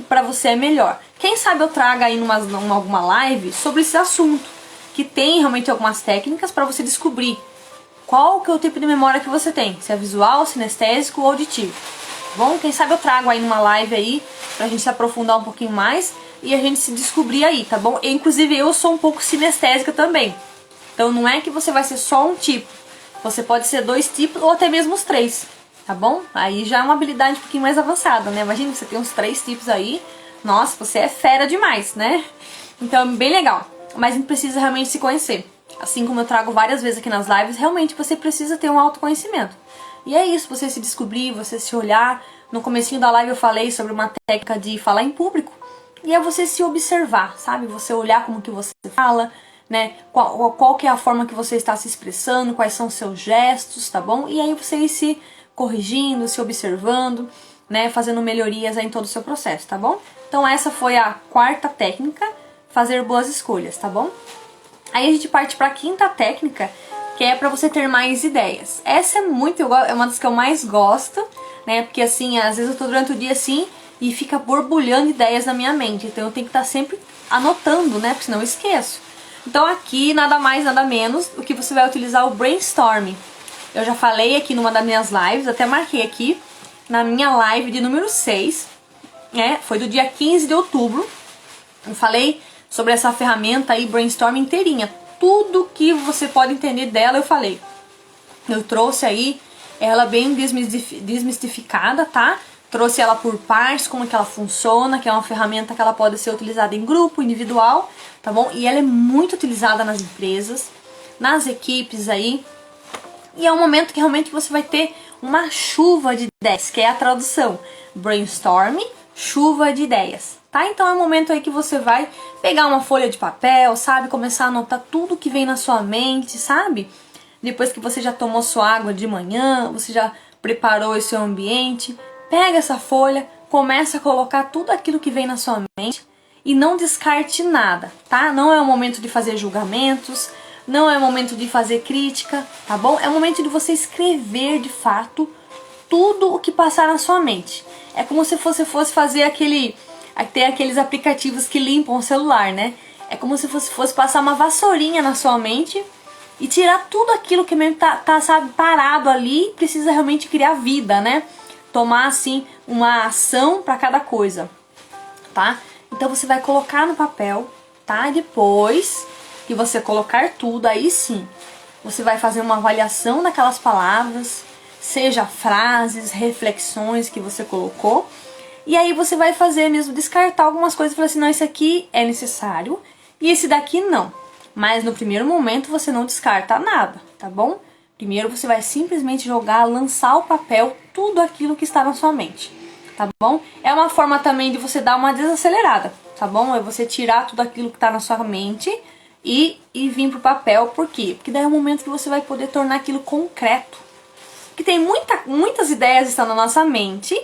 pra você é melhor. Quem sabe eu traga aí alguma live sobre esse assunto, que tem realmente algumas técnicas para você descobrir qual que é o tipo de memória que você tem, se é visual, sinestésico ou auditivo. Bom, quem sabe eu trago aí numa live aí, pra gente se aprofundar um pouquinho mais e a gente se descobrir aí, tá bom? Inclusive eu sou um pouco sinestésica também. Então não é que você vai ser só um tipo. Você pode ser 2 tipos ou até mesmo os 3, tá bom? Aí já é uma habilidade um pouquinho mais avançada, né? Imagina você tem uns 3 tipos aí. Nossa, você é fera demais, né? Então é bem legal. Mas a gente precisa realmente se conhecer. Assim como eu trago várias vezes aqui nas lives, realmente você precisa ter um autoconhecimento. E é isso, você se descobrir, você se olhar. No comecinho da live eu falei sobre uma técnica de falar em público. E é você se observar, sabe? Você olhar como que você fala, né? Qual que é a forma que você está se expressando, quais são os seus gestos, tá bom? E aí você ir se corrigindo, se observando, né? Fazendo melhorias aí em todo o seu processo, tá bom? Então essa foi a 4ª técnica, fazer boas escolhas, tá bom? Aí a gente parte para a 5ª técnica, que é para você ter mais ideias. Essa é uma das que eu mais gosto, né? Porque assim, às vezes eu tô durante o dia assim e fica borbulhando ideias na minha mente. Então eu tenho que estar sempre anotando, né? Porque senão eu esqueço. Então aqui, nada mais, nada menos, o que você vai utilizar é o brainstorming. Eu já falei aqui numa das minhas lives, até marquei aqui, na minha live de número 6, né? Foi do dia 15 de outubro. Eu falei sobre essa ferramenta aí, brainstorming inteirinha. Tudo que você pode entender dela eu falei. Eu trouxe aí ela bem desmistificada, tá? Trouxe ela por partes, como é que ela funciona, que é uma ferramenta que ela pode ser utilizada em grupo, individual, tá bom? E ela é muito utilizada nas empresas, nas equipes aí. E é um momento que realmente você vai ter uma chuva de ideias, que é a tradução. Brainstorming, chuva de ideias, tá? Então é um momento aí que você vai pegar uma folha de papel, sabe? Começar a anotar tudo que vem na sua mente, sabe? Depois que você já tomou sua água de manhã, você já preparou esse seu ambiente, pega essa folha, começa a colocar tudo aquilo que vem na sua mente e não descarte nada, tá? Não é o momento de fazer julgamentos, não é o momento de fazer crítica, tá bom? É o momento de você escrever de fato tudo o que passar na sua mente. É como se você fosse fazer tem aqueles aplicativos que limpam o celular, né? É como se você fosse passar uma vassourinha na sua mente e tirar tudo aquilo que mesmo tá sabe, parado ali, precisa realmente criar vida, né? Tomar, assim, uma ação para cada coisa, tá? Então você vai colocar no papel tá? Depois que você colocar tudo, aí sim, você vai fazer uma avaliação daquelas palavras, seja frases, reflexões que você colocou, e aí você vai fazer mesmo, descartar algumas coisas e falar assim, não, esse aqui é necessário e esse daqui não. Mas no primeiro momento você não descarta nada, tá bom? Primeiro você vai simplesmente jogar, lançar ao papel tudo aquilo que está na sua mente, tá bom? É uma forma também de você dar uma desacelerada, tá bom? É você tirar tudo aquilo que está na sua mente e vir pro papel. Por quê? Porque daí é o momento que você vai poder tornar aquilo concreto. Que tem muitas ideias estão na nossa mente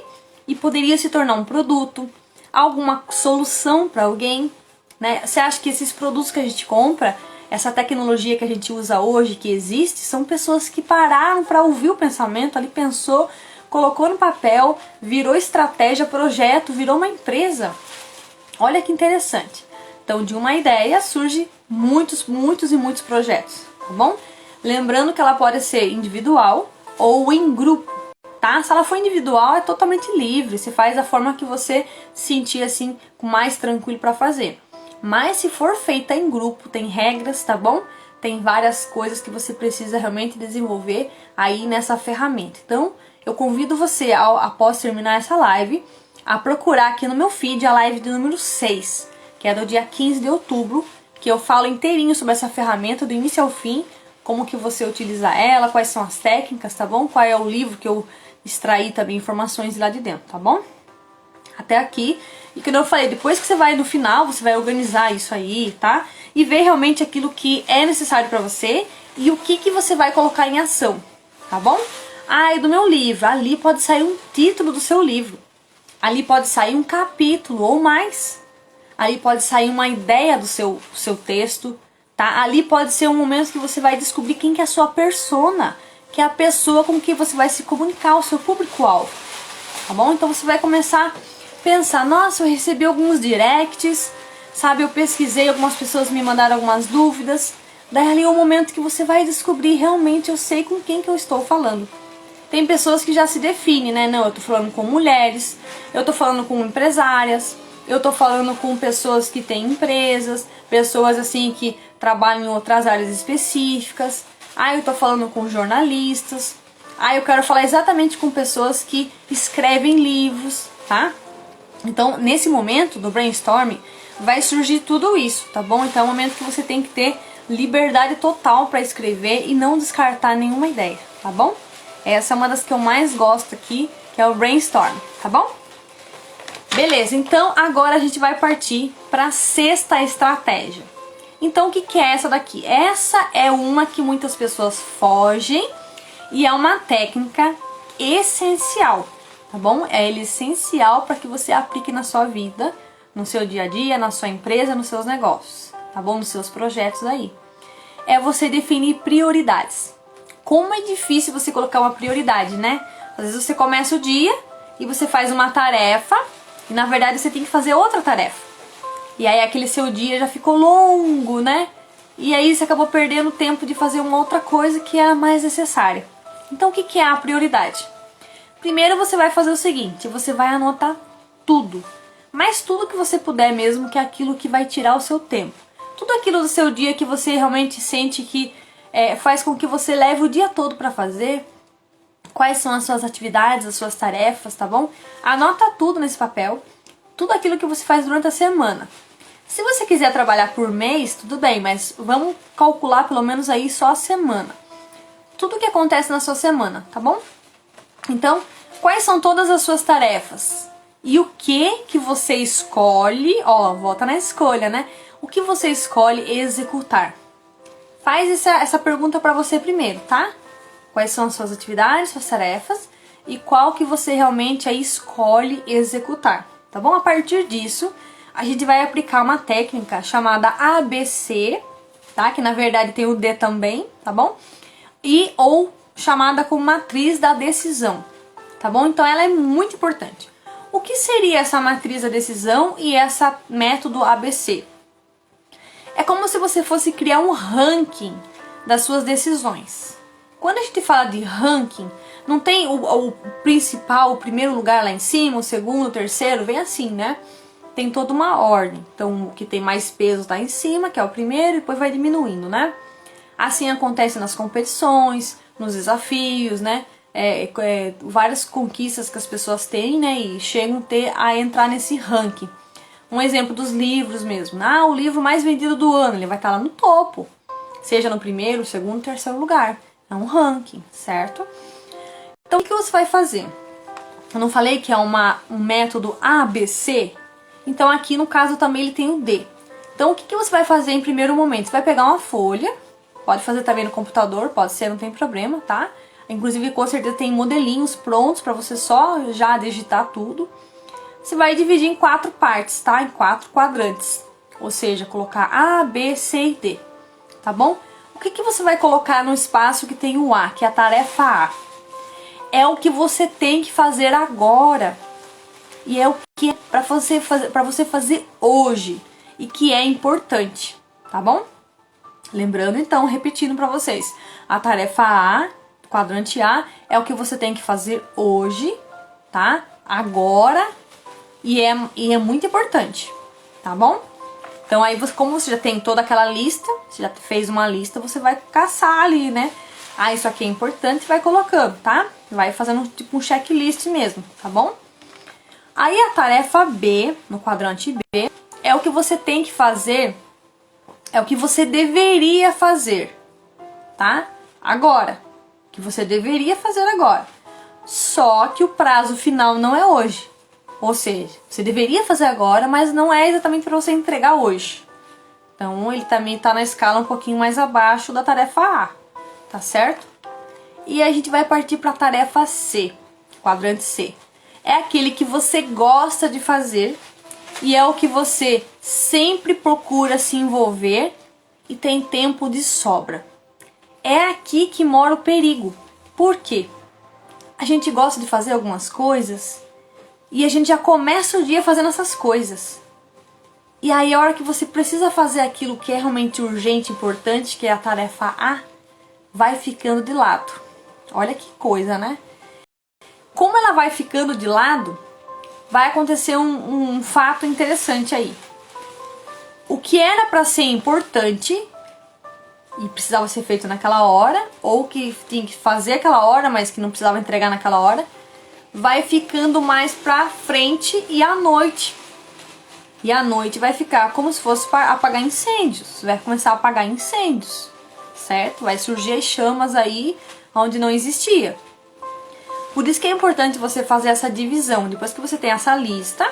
e poderia se tornar um produto, alguma solução para alguém, né? Você acha que esses produtos que a gente compra, essa tecnologia que a gente usa hoje, que existe, são pessoas que pararam para ouvir o pensamento, ali pensou, colocou no papel, virou estratégia, projeto, virou uma empresa. Olha que interessante. Então, de uma ideia surge muitos projetos, tá bom? Lembrando que ela pode ser individual ou em grupo, tá? Se ela for individual, é totalmente livre, você faz da forma que você sentir assim, com mais tranquilo para fazer. Mas se for feita em grupo, tem regras, tá bom? Tem várias coisas que você precisa realmente desenvolver aí nessa ferramenta. Então, eu convido você, após terminar essa live, a procurar aqui no meu feed a live de número 6, que é do dia 15 de outubro, que eu falo inteirinho sobre essa ferramenta, do início ao fim, como que você utiliza ela, quais são as técnicas, tá bom? Qual é o livro que eu extraí também informações lá de dentro, tá bom? Até aqui. E como eu falei, depois que você vai no final, você vai organizar isso aí, tá? E ver realmente aquilo que é necessário pra você e o que você vai colocar em ação, tá bom? Ah, e do meu livro, ali pode sair um título do seu livro. Ali pode sair um capítulo ou mais. Ali pode sair uma ideia do seu texto, tá? Ali pode ser um momento que você vai descobrir quem que é a sua persona, que é a pessoa com quem você vai se comunicar, o seu público-alvo, tá bom? Então você vai começar a pensar, nossa, eu recebi alguns directs, sabe? Eu pesquisei, algumas pessoas me mandaram algumas dúvidas. Daí ali é o momento que você vai descobrir, realmente eu sei com quem que eu estou falando. Tem pessoas que já se definem, né? Não, eu tô falando com mulheres, eu tô falando com empresárias, eu tô falando com pessoas que têm empresas, pessoas assim que trabalham em outras áreas específicas. Ah, eu tô falando com jornalistas. Ah, eu quero falar exatamente com pessoas que escrevem livros, tá? Então, nesse momento do brainstorming, vai surgir tudo isso, tá bom? Então é um momento que você tem que ter liberdade total para escrever e não descartar nenhuma ideia, tá bom? Essa é uma das que eu mais gosto aqui, que é o brainstorm, tá bom? Beleza, então agora a gente vai partir para a sexta estratégia. Então o que é essa daqui? Essa é uma que muitas pessoas fogem e é uma técnica essencial, tá bom? É essencial para que você aplique na sua vida, no seu dia a dia, na sua empresa, nos seus negócios, tá bom? Nos seus projetos aí. É você definir prioridades. Como é difícil você colocar uma prioridade, né? Às vezes você começa o dia e você faz uma tarefa e na verdade você tem que fazer outra tarefa. E aí aquele seu dia já ficou longo, né? E aí você acabou perdendo tempo de fazer uma outra coisa que era mais necessária. Então o que é a prioridade? Primeiro você vai fazer o seguinte, você vai anotar tudo. Mas tudo que você puder mesmo, que é aquilo que vai tirar o seu tempo. Tudo aquilo do seu dia que você realmente sente que faz com que você leve o dia todo para fazer. Quais são as suas atividades, as suas tarefas, tá bom? Anota tudo nesse papel. Tudo aquilo que você faz durante a semana. Se você quiser trabalhar por mês, tudo bem, mas vamos calcular pelo menos aí só a semana. Tudo que acontece na sua semana, tá bom? Então, quais são todas as suas tarefas? E o que você escolhe, ó, volta na escolha, né? O que você escolhe executar? Faz essa pergunta para você primeiro, tá? Quais são as suas atividades, suas tarefas e qual que você realmente aí escolhe executar, tá bom? A partir disso, a gente vai aplicar uma técnica chamada ABC, tá? Que na verdade tem o D também, tá bom? Ou chamada como matriz da decisão, tá bom? Então ela é muito importante. O que seria essa matriz da decisão e essa método ABC? É como se você fosse criar um ranking das suas decisões. Quando a gente fala de ranking, não tem o principal, o primeiro lugar lá em cima, o segundo, o terceiro, vem assim, né? tem toda uma ordem. Então, o que tem mais peso está em cima, que é o primeiro, e depois vai diminuindo, né? Assim acontece nas competições, nos desafios, né? Várias conquistas que as pessoas têm, né? E chegam a entrar nesse ranking. Um exemplo dos livros mesmo. Ah, o livro mais vendido do ano, ele vai estar lá no topo. Seja no primeiro, segundo, terceiro lugar. É um ranking, certo? Então, o que você vai fazer? Eu não falei que é um método ABC? Então, aqui no caso também ele tem o D. Então, o que você vai fazer em primeiro momento? Você vai pegar uma folha, pode fazer também no computador, pode ser, não tem problema, tá? Inclusive, com certeza tem modelinhos prontos para você só já digitar tudo. Você vai dividir em 4 partes, tá? Em 4 quadrantes. Ou seja, colocar A, B, C e D, tá bom? O que você vai colocar no espaço que tem o A, que é a tarefa A? É o que você tem que fazer agora. E é o que é para você fazer hoje. E que é importante, tá bom? Lembrando então, repetindo para vocês. A tarefa A, quadrante A, é o que você tem que fazer hoje, tá? Agora. E é muito importante, tá bom? Então aí, como você já tem toda aquela lista, você já fez uma lista, você vai caçar ali, né? Ah, isso aqui é importante, vai colocando, tá? Vai fazendo tipo um checklist mesmo, tá bom? Aí a tarefa B, no quadrante B, é o que você tem que fazer, é o que você deveria fazer, tá? Agora, o que você deveria fazer agora. Só que o prazo final não é hoje. Ou seja, você deveria fazer agora, mas não é exatamente para você entregar hoje. Então, ele também está na escala um pouquinho mais abaixo da tarefa A, tá certo? E a gente vai partir para a tarefa C, quadrante C. É aquele que você gosta de fazer e é o que você sempre procura se envolver e tem tempo de sobra. É aqui que mora o perigo. Por quê? A gente gosta de fazer algumas coisas e a gente já começa o dia fazendo essas coisas. E aí a hora que você precisa fazer aquilo que é realmente urgente, importante, que é a tarefa A, vai ficando de lado. Olha que coisa, né? Como ela vai ficando de lado, vai acontecer um fato interessante aí. O que era para ser importante e precisava ser feito naquela hora, ou que tinha que fazer aquela hora, mas que não precisava entregar naquela hora, vai ficando mais pra frente e à noite. E à noite vai ficar como se fosse para apagar incêndios. Vai começar a apagar incêndios, certo? Vai surgir as chamas aí onde não existia. Por isso que é importante você fazer essa divisão. Depois que você tem essa lista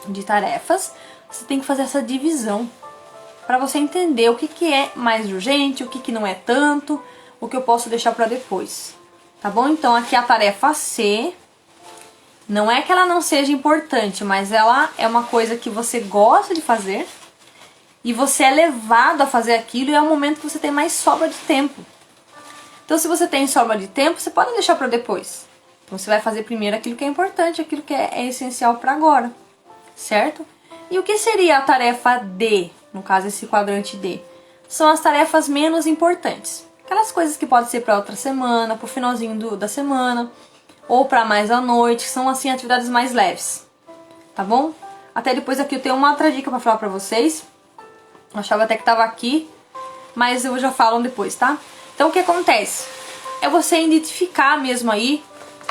de tarefas, você tem que fazer essa divisão para você entender o que é mais urgente, o que não é tanto, o que eu posso deixar para depois. Tá bom? Então aqui a tarefa C, não é que ela não seja importante, mas ela é uma coisa que você gosta de fazer e você é levado a fazer aquilo e é o momento que você tem mais sobra de tempo. Então se você tem sobra de tempo, você pode deixar para depois. Então você vai fazer primeiro aquilo que é importante, aquilo que é essencial para agora, certo? E o que seria a tarefa D, no caso esse quadrante D? São as tarefas menos importantes. Aquelas coisas que podem ser para outra semana, para o finalzinho da semana, ou para mais à noite, que são assim atividades mais leves, tá bom? Até depois aqui eu tenho uma outra dica para falar para vocês. Eu achava até que estava aqui, mas eu já falo depois, tá? Então o que acontece? É você identificar mesmo aí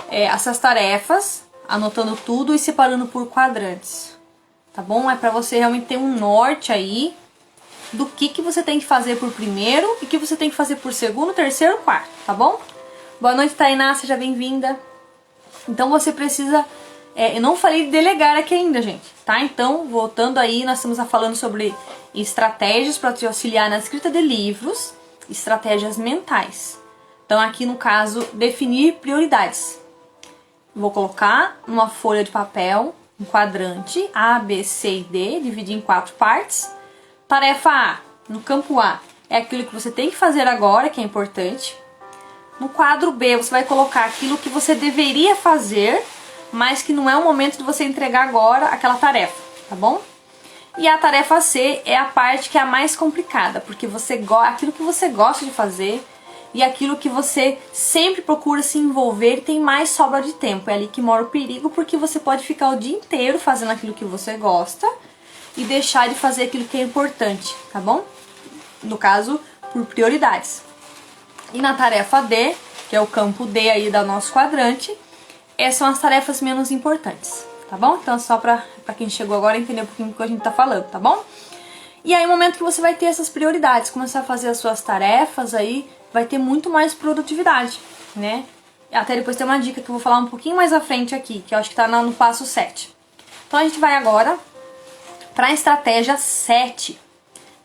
essas tarefas, anotando tudo e separando por quadrantes, tá bom? É para você realmente ter um norte aí do que você tem que fazer por primeiro e que você tem que fazer por segundo, terceiro, quarto, tá bom? Boa noite, Tainá, seja bem-vinda. Então você precisa... eu não falei de delegar aqui ainda, gente, tá? Então, voltando aí, nós estamos falando sobre estratégias para te auxiliar na escrita de livros, estratégias mentais. Então aqui no caso, definir prioridades. Vou colocar numa folha de papel, um quadrante, A, B, C e D, dividir em 4 partes. Tarefa A, no campo A, é aquilo que você tem que fazer agora, que é importante. No quadro B, você vai colocar aquilo que você deveria fazer, mas que não é o momento de você entregar agora aquela tarefa, tá bom? E a tarefa C é a parte que é a mais complicada, porque aquilo que você gosta de fazer e aquilo que você sempre procura se envolver e tem mais sobra de tempo. É ali que mora o perigo, porque você pode ficar o dia inteiro fazendo aquilo que você gosta e deixar de fazer aquilo que é importante, tá bom? No caso, por prioridades. E na tarefa D, que é o campo D aí do nosso quadrante, essas são as tarefas menos importantes, tá bom? Então só pra quem chegou agora entender um pouquinho do que a gente tá falando, tá bom? E aí, no momento que você vai ter essas prioridades, começar a fazer as suas tarefas, aí vai ter muito mais produtividade, né? Até depois tem uma dica que eu vou falar um pouquinho mais à frente aqui, que eu acho que tá no passo 7. Então a gente vai agora para a estratégia 7,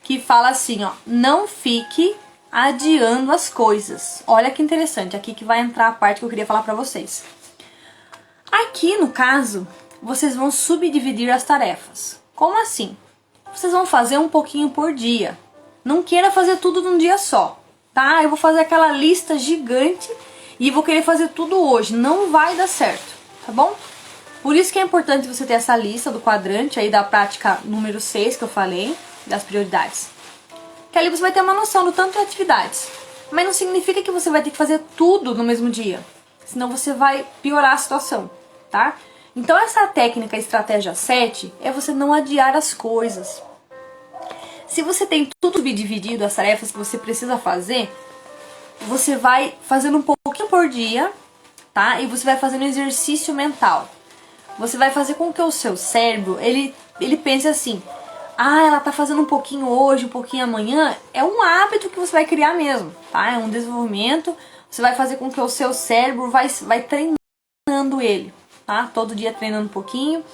que fala assim, ó, não fique adiando as coisas. Olha que interessante, aqui que vai entrar a parte que eu queria falar para vocês. Aqui, no caso, vocês vão subdividir as tarefas. Como assim? Vocês vão fazer um pouquinho por dia. Não queira fazer tudo num dia só, tá? Eu vou fazer aquela lista gigante e vou querer fazer tudo hoje. Não vai dar certo, tá bom? Por isso que é importante você ter essa lista do quadrante aí da prática número 6 que eu falei, das prioridades. Que ali você vai ter uma noção do tanto de atividades. Mas não significa que você vai ter que fazer tudo no mesmo dia. Senão você vai piorar a situação, tá? Então essa técnica, estratégia 7, é você não adiar as coisas. Se você tem tudo dividido, as tarefas que você precisa fazer, você vai fazendo um pouquinho por dia, tá? E você vai fazendo exercício mental. Você vai fazer com que o seu cérebro, ele pense assim, ah, ela tá fazendo um pouquinho hoje, um pouquinho amanhã. É um hábito que você vai criar mesmo, tá? É um desenvolvimento. Você vai fazer com que o seu cérebro vai treinando ele, tá? Todo dia treinando um pouquinho.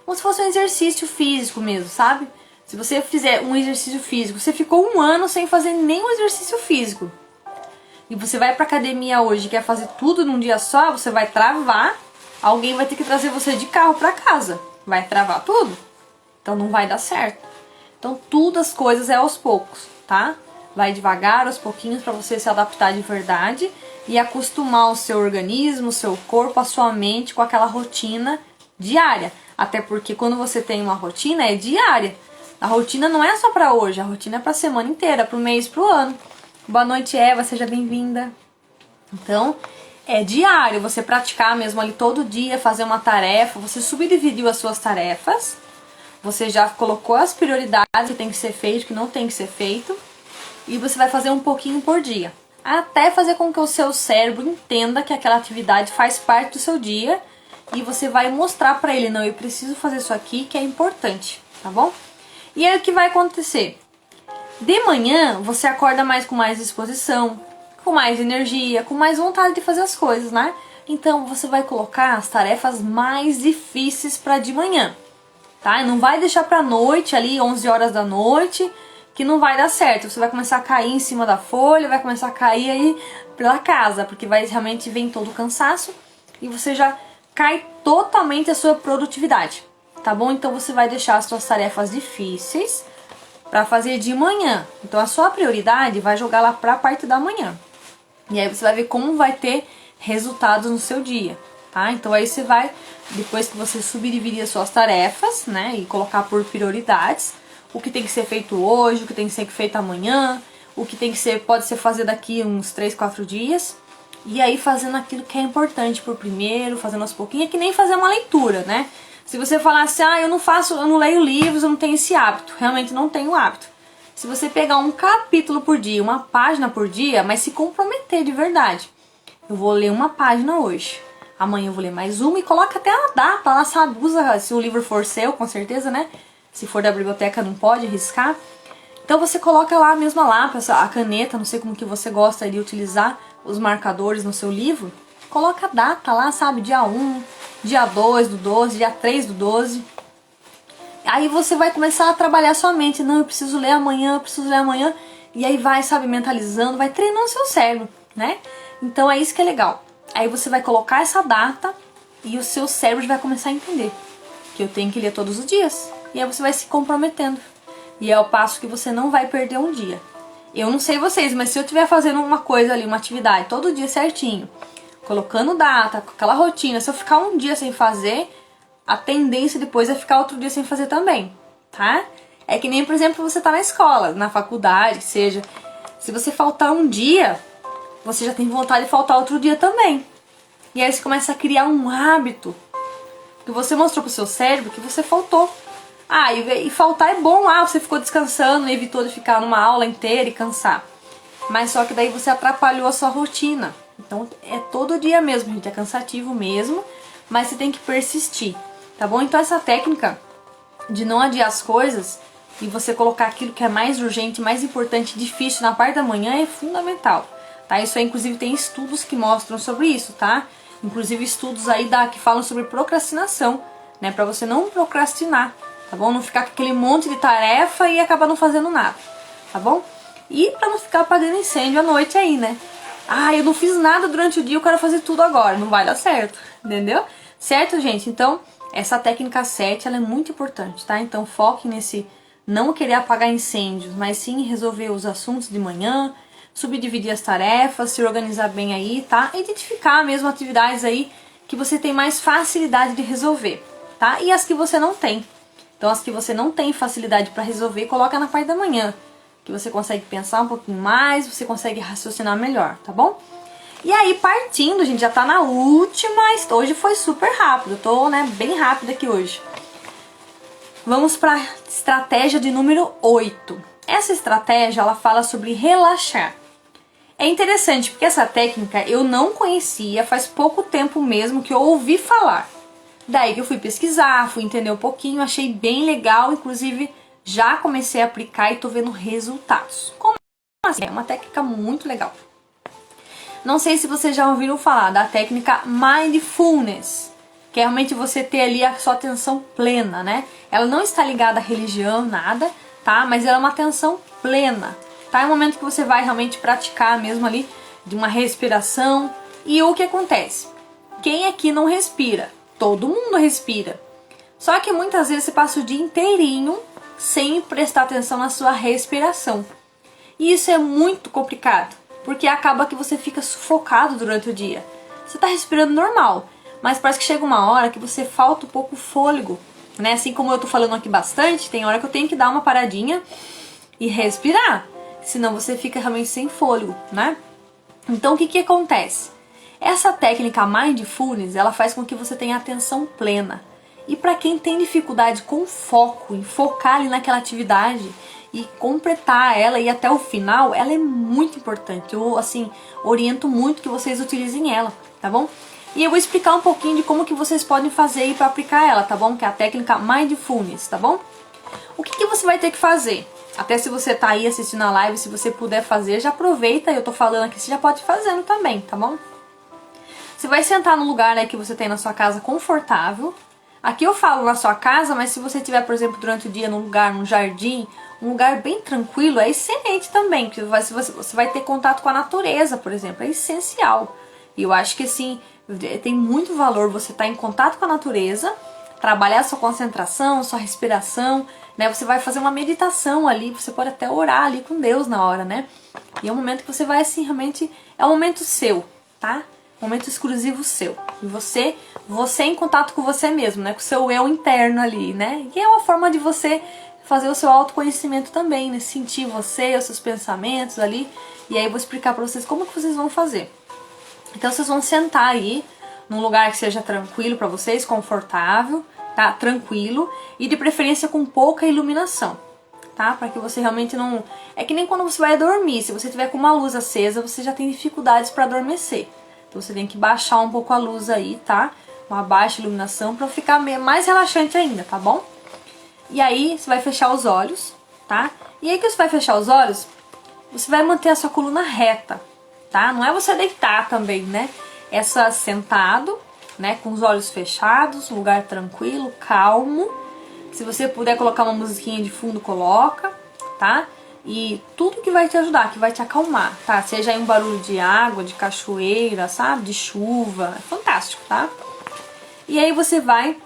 Como se fosse um exercício físico mesmo, sabe? Se você fizer um exercício físico, você ficou um ano sem fazer nenhum exercício físico. E você vai pra academia hoje e quer fazer tudo num dia só, você vai travar. Alguém vai ter que trazer você de carro pra casa. Vai travar tudo. Então não vai dar certo. Então tudo as coisas é aos poucos, tá? Vai devagar, aos pouquinhos, pra você se adaptar de verdade e acostumar o seu organismo, o seu corpo, a sua mente com aquela rotina diária. Até porque quando você tem uma rotina, é diária. A rotina não é só pra hoje, a rotina é pra semana inteira, pro mês, pro ano. Boa noite, Eva, seja bem-vinda. Então, é diário, você praticar mesmo ali todo dia, fazer uma tarefa, você subdividiu as suas tarefas, você já colocou as prioridades que tem que ser feito, que não tem que ser feito, e você vai fazer um pouquinho por dia. Até fazer com que o seu cérebro entenda que aquela atividade faz parte do seu dia, e você vai mostrar pra ele, não, eu preciso fazer isso aqui que é importante, tá bom? E aí o que vai acontecer? De manhã, você acorda com mais disposição, com mais energia, com mais vontade de fazer as coisas, né? Então, você vai colocar as tarefas mais difíceis para de manhã, tá? Não vai deixar pra noite, ali, 11 horas da noite, que não vai dar certo. Você vai começar a cair em cima da folha, vai começar a cair aí pela casa, porque vai realmente vem todo o cansaço e você já cai totalmente a sua produtividade, tá bom? Então, você vai deixar as suas tarefas difíceis para fazer de manhã. Então a sua prioridade vai jogar lá para a parte da manhã. E aí você vai ver como vai ter resultados no seu dia, tá? Então aí você vai, depois que você subdividir as suas tarefas, né, e colocar por prioridades, o que tem que ser feito hoje, o que tem que ser feito amanhã, o que tem que ser, pode ser fazer daqui uns 3, 4 dias, e aí fazendo aquilo que é importante por primeiro, fazendo aos pouquinhos, é que nem fazer uma leitura, né? Se você falar assim, ah, eu não leio livros, eu não tenho esse hábito. Realmente não tenho o hábito. Se você pegar um capítulo por dia, uma página por dia, mas se comprometer de verdade. Eu vou ler uma página hoje. Amanhã eu vou ler mais uma e coloca até a data lá, sabe? Usa, se o livro for seu, com certeza, né? Se for da biblioteca, não pode arriscar. Então você coloca lá a mesma lápis, a caneta, não sei como que você gosta de utilizar os marcadores no seu livro. Coloca a data lá, sabe? Dia 1, dia 2 do 12, dia 3 do 12. Aí você vai começar a trabalhar sua mente. Não, eu preciso ler amanhã, eu preciso ler amanhã. E aí vai, sabe, mentalizando, vai treinando seu cérebro, né? Então é isso que é legal. Aí você vai colocar essa data e o seu cérebro vai começar a entender que eu tenho que ler todos os dias. E aí você vai se comprometendo. E é o passo que você não vai perder um dia. Eu não sei vocês, mas se eu estiver fazendo uma coisa ali, uma atividade, todo dia certinho, colocando data, com aquela rotina, se eu ficar um dia sem fazer, a tendência depois é ficar outro dia sem fazer também, tá? É que nem, por exemplo, você tá na escola, na faculdade, que seja, se você faltar um dia, você já tem vontade de faltar outro dia também. E aí você começa a criar um hábito que você mostrou pro seu cérebro que você faltou. Ah, e faltar é bom, você ficou descansando, evitou de ficar numa aula inteira e cansar. Mas só que daí você atrapalhou a sua rotina. Então é todo dia mesmo, gente, é cansativo mesmo, mas você tem que persistir, tá bom? Então essa técnica de não adiar as coisas e você colocar aquilo que é mais urgente, mais importante, difícil na parte da manhã é fundamental, tá? Isso aí, inclusive, tem estudos que mostram sobre isso, tá? Inclusive estudos aí que falam sobre procrastinação, né? Pra você não procrastinar, tá bom? Não ficar com aquele monte de tarefa e acabar não fazendo nada, tá bom? E pra não ficar apagando incêndio à noite aí, né? Ah, eu não fiz nada durante o dia, eu quero fazer tudo agora. Não vai dar certo, entendeu? Certo, gente? Então, essa técnica 7, ela é muito importante, tá? Então, foque nesse não querer apagar incêndios, mas sim resolver os assuntos de manhã, subdividir as tarefas, se organizar bem aí, tá? Identificar mesmo atividades aí que você tem mais facilidade de resolver, tá? E as que você não tem. Então, as que você não tem facilidade para resolver, coloca na parte da manhã, que você consegue pensar um pouquinho mais, você consegue raciocinar melhor, tá bom? E aí, partindo, gente, já tá na última, hoje foi super rápido, eu tô, né, bem rápida aqui hoje. Vamos pra estratégia de número 8. Essa estratégia, ela fala sobre relaxar. É interessante, porque essa técnica eu não conhecia, faz pouco tempo mesmo que eu ouvi falar. Daí que eu fui pesquisar, fui entender um pouquinho, achei bem legal, inclusive já comecei a aplicar e tô vendo resultados. Como assim? É uma técnica muito legal. Não sei se vocês já ouviram falar da técnica Mindfulness, que é realmente você ter ali a sua atenção plena, né? Ela não está ligada à religião, nada, tá? Mas ela é uma atenção plena, tá? É um momento que você vai realmente praticar mesmo ali de uma respiração. E o que acontece? Quem aqui não respira? Todo mundo respira. Só que muitas vezes você passa o dia inteirinho sem prestar atenção na sua respiração. E isso é muito complicado, porque acaba que você fica sufocado durante o dia. Você está respirando normal, mas parece que chega uma hora que você falta um pouco fôlego, né? Assim como eu tô falando aqui bastante, tem hora que eu tenho que dar uma paradinha e respirar, senão você fica realmente sem fôlego, né? Então o que acontece? Essa técnica Mindfulness, ela faz com que você tenha atenção plena. E para quem tem dificuldade com foco, em focar ali naquela atividade e completar ela e ir até o final, ela é muito importante. Eu, assim, oriento muito que vocês utilizem ela, tá bom? E eu vou explicar um pouquinho de como que vocês podem fazer aí para aplicar ela, tá bom? Que é a técnica Mindfulness, tá bom? O que você vai ter que fazer? Até se você tá aí assistindo a live, se você puder fazer, já aproveita, eu tô falando aqui, você já pode ir fazendo também, tá bom? Você vai sentar no lugar, né, que você tem na sua casa confortável. Aqui eu falo na sua casa, mas se você tiver, por exemplo, durante o dia num lugar, num jardim, um lugar bem tranquilo, é excelente também, porque você vai ter contato com a natureza, por exemplo, é essencial. E eu acho que, assim, tem muito valor você estar em contato com a natureza, trabalhar sua concentração, sua respiração, né? Você vai fazer uma meditação ali, você pode até orar ali com Deus na hora, né? E é um momento que você vai, assim, realmente, é um momento seu, tá? Momento exclusivo seu. E você em contato com você mesmo, né? Com o seu eu interno ali, né? E é uma forma de você fazer o seu autoconhecimento também, né? Sentir você, os seus pensamentos ali. E aí eu vou explicar pra vocês como que vocês vão fazer. Então vocês vão sentar aí num lugar que seja tranquilo pra vocês, confortável, tá? Tranquilo. E de preferência com pouca iluminação, tá? Pra que você realmente não... É que nem quando você vai dormir. Se você tiver com uma luz acesa, você já tem dificuldades pra adormecer. Então você tem que baixar um pouco a luz aí, tá? Uma baixa iluminação para ficar mais relaxante ainda, tá bom? E aí você vai fechar os olhos, tá? E aí que você vai fechar os olhos, você vai manter a sua coluna reta, tá? Não é você deitar também, né? É só sentado, né? Com os olhos fechados, um lugar tranquilo, calmo. Se você puder colocar uma musiquinha de fundo, coloca, tá? E tudo que vai te ajudar, que vai te acalmar, tá? Seja aí um barulho de água, de cachoeira, sabe? De chuva, é fantástico, tá? E aí você vai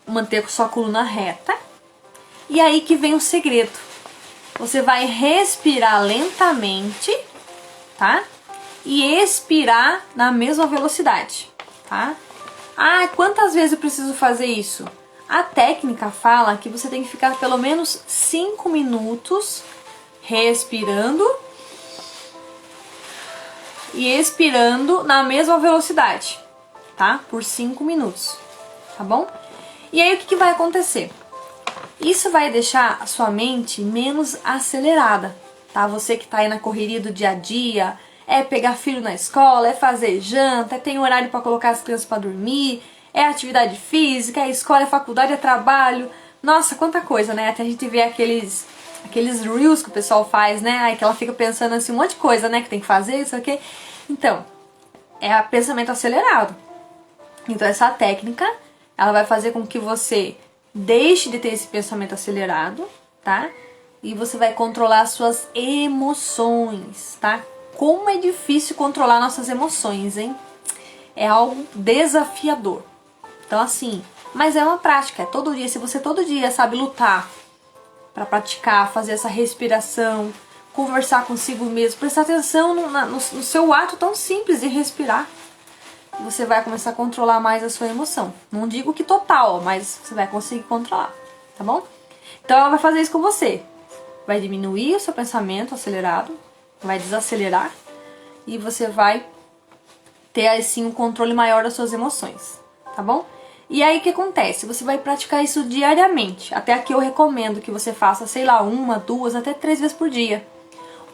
manter com sua coluna reta. E aí que vem o segredo. Você vai respirar lentamente, tá? E expirar na mesma velocidade, tá? Ah, quantas vezes eu preciso fazer isso? A técnica fala que você tem que ficar pelo menos 5 minutos respirando e expirando na mesma velocidade, tá? Por 5 minutos, tá bom? E aí o que vai acontecer? Isso vai deixar a sua mente menos acelerada, tá? Você que tá aí na correria do dia a dia, é pegar filho na escola, é fazer janta, é ter horário para colocar as crianças para dormir, é atividade física, é escola, é faculdade, é trabalho. Nossa, quanta coisa, né? Até a gente vê aqueles reels que o pessoal faz, né? Aí que ela fica pensando assim, um monte de coisa, né? Que tem que fazer, isso aqui. Então, é pensamento acelerado. Então essa técnica, ela vai fazer com que você deixe de ter esse pensamento acelerado, tá? E você vai controlar as suas emoções, tá? Como é difícil controlar nossas emoções, hein? É algo desafiador. Então assim, mas é uma prática, é todo dia. Se você todo dia sabe lutar para praticar, fazer essa respiração, conversar consigo mesmo, prestar atenção no seu ato tão simples de respirar, você vai começar a controlar mais a sua emoção. Não digo que total, mas você vai conseguir controlar, tá bom? Então ela vai fazer isso com você. Vai diminuir o seu pensamento acelerado, vai desacelerar e você vai ter assim um controle maior das suas emoções, tá bom? E aí o que acontece? Você vai praticar isso diariamente. Até aqui eu recomendo que você faça, sei lá, 1, 2, até 3 vezes por dia.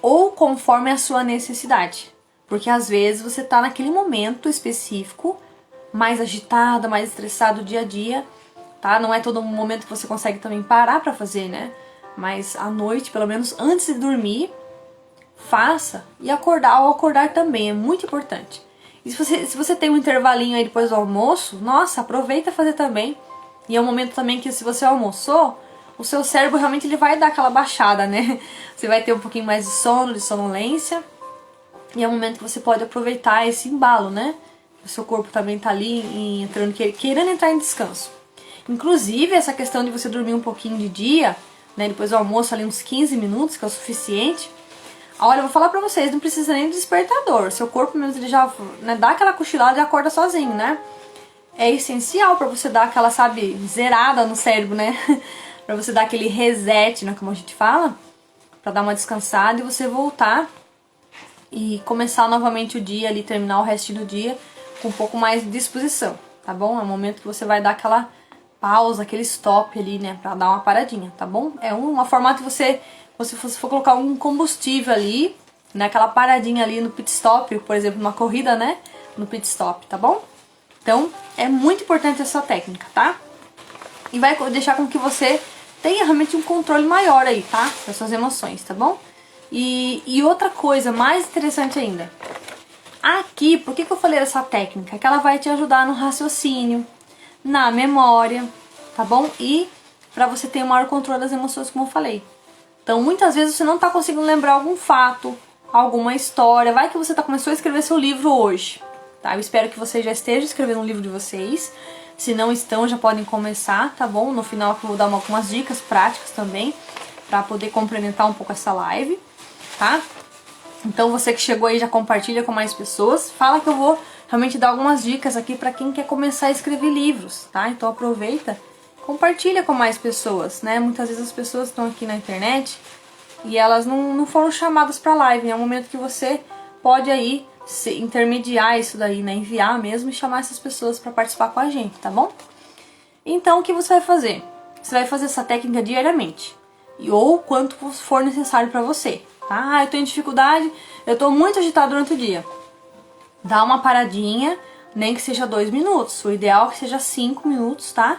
Ou conforme a sua necessidade. Porque às vezes você tá naquele momento específico, mais agitado, mais estressado do dia a dia, tá? Não é todo momento que você consegue também parar pra fazer, né? Mas à noite, pelo menos antes de dormir, faça. E acordar ou acordar também, é muito importante. E se você tem um intervalinho aí depois do almoço, nossa, aproveita fazer também. E é um momento também que se você almoçou, o seu cérebro realmente ele vai dar aquela baixada, né? Você vai ter um pouquinho mais de sono, de sonolência. E é um momento que você pode aproveitar esse embalo, né? O seu corpo também tá ali entrando, querendo entrar em descanso. Inclusive, essa questão de você dormir um pouquinho de dia, né? Depois do almoço ali uns 15 minutos, que é o suficiente. Olha, eu vou falar pra vocês, não precisa nem de despertador. Seu corpo mesmo, ele já dá aquela cochilada e acorda sozinho, né? É essencial pra você dar aquela, sabe, zerada no cérebro, né? Pra você dar aquele reset, né? Como a gente fala. Pra dar uma descansada e você voltar e começar novamente o dia ali, terminar o resto do dia com um pouco mais de disposição, tá bom? É o momento que você vai dar aquela pausa, aquele stop ali, né? Pra dar uma paradinha, tá bom? É uma forma que você for colocar um combustível ali, né? Aquela paradinha ali no pit stop, por exemplo, numa corrida, né? No pit stop, tá bom? Então, é muito importante essa técnica, tá? E vai deixar com que você tenha realmente um controle maior aí, tá? Das suas emoções, tá bom? E outra coisa mais interessante ainda. Aqui, por que eu falei dessa técnica? Que ela vai te ajudar no raciocínio, na memória, tá bom? E pra você ter o maior controle das emoções, como eu falei. Então, muitas vezes você não tá conseguindo lembrar algum fato, alguma história. Vai que você começou a escrever seu livro hoje, tá? Eu espero que vocês já estejam escrevendo um livro de vocês. Se não estão, já podem começar, tá bom? No final eu vou dar algumas dicas práticas também, pra poder complementar um pouco essa live, tá? Então você que chegou aí já compartilha com mais pessoas. Fala que eu vou realmente dar algumas dicas aqui pra quem quer começar a escrever livros, tá? Então aproveita, compartilha com mais pessoas, né? Muitas vezes as pessoas estão aqui na internet e elas não foram chamadas pra live. É um momento que você pode aí intermediar isso daí, né? Enviar mesmo e chamar essas pessoas pra participar com a gente, tá bom? Então o que você vai fazer? Você vai fazer essa técnica diariamente. Ou quanto for necessário pra você, tá? Eu tô em dificuldade, eu tô muito agitado durante o dia. Dá uma paradinha, nem que seja 2 minutos. O ideal é que seja 5 minutos, tá?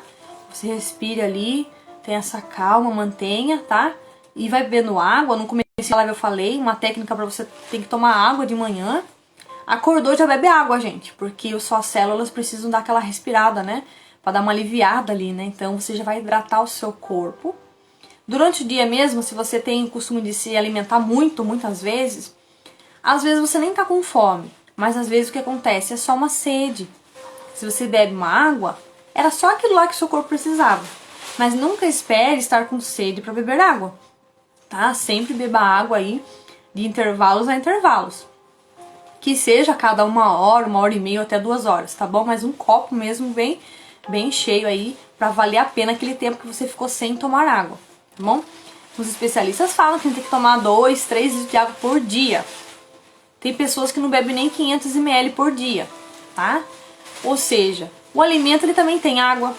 Você respire ali, tenha essa calma, mantenha, tá? E vai bebendo água. No começo da live eu falei, uma técnica pra você tem que tomar água de manhã. Acordou, já bebe água, gente, porque suas células precisam dar aquela respirada, né? Pra dar uma aliviada ali, né? Então você já vai hidratar o seu corpo. Durante o dia mesmo, se você tem o costume de se alimentar muitas vezes, às vezes você nem tá com fome, mas às vezes o que acontece é só uma sede. Se você bebe uma água, era só aquilo lá que o seu corpo precisava. Mas nunca espere estar com sede para beber água, tá? Sempre beba água aí de intervalos a intervalos. Que seja a cada 1 hora, 1h30, até 2 horas, tá bom? Mas um copo mesmo bem cheio aí, pra valer a pena aquele tempo que você ficou sem tomar água. Tá bom? Os especialistas falam que a gente tem que tomar 2, 3 litros de água por dia. Tem pessoas que não bebem nem 500 ml por dia, tá? Ou seja, o alimento ele também tem água,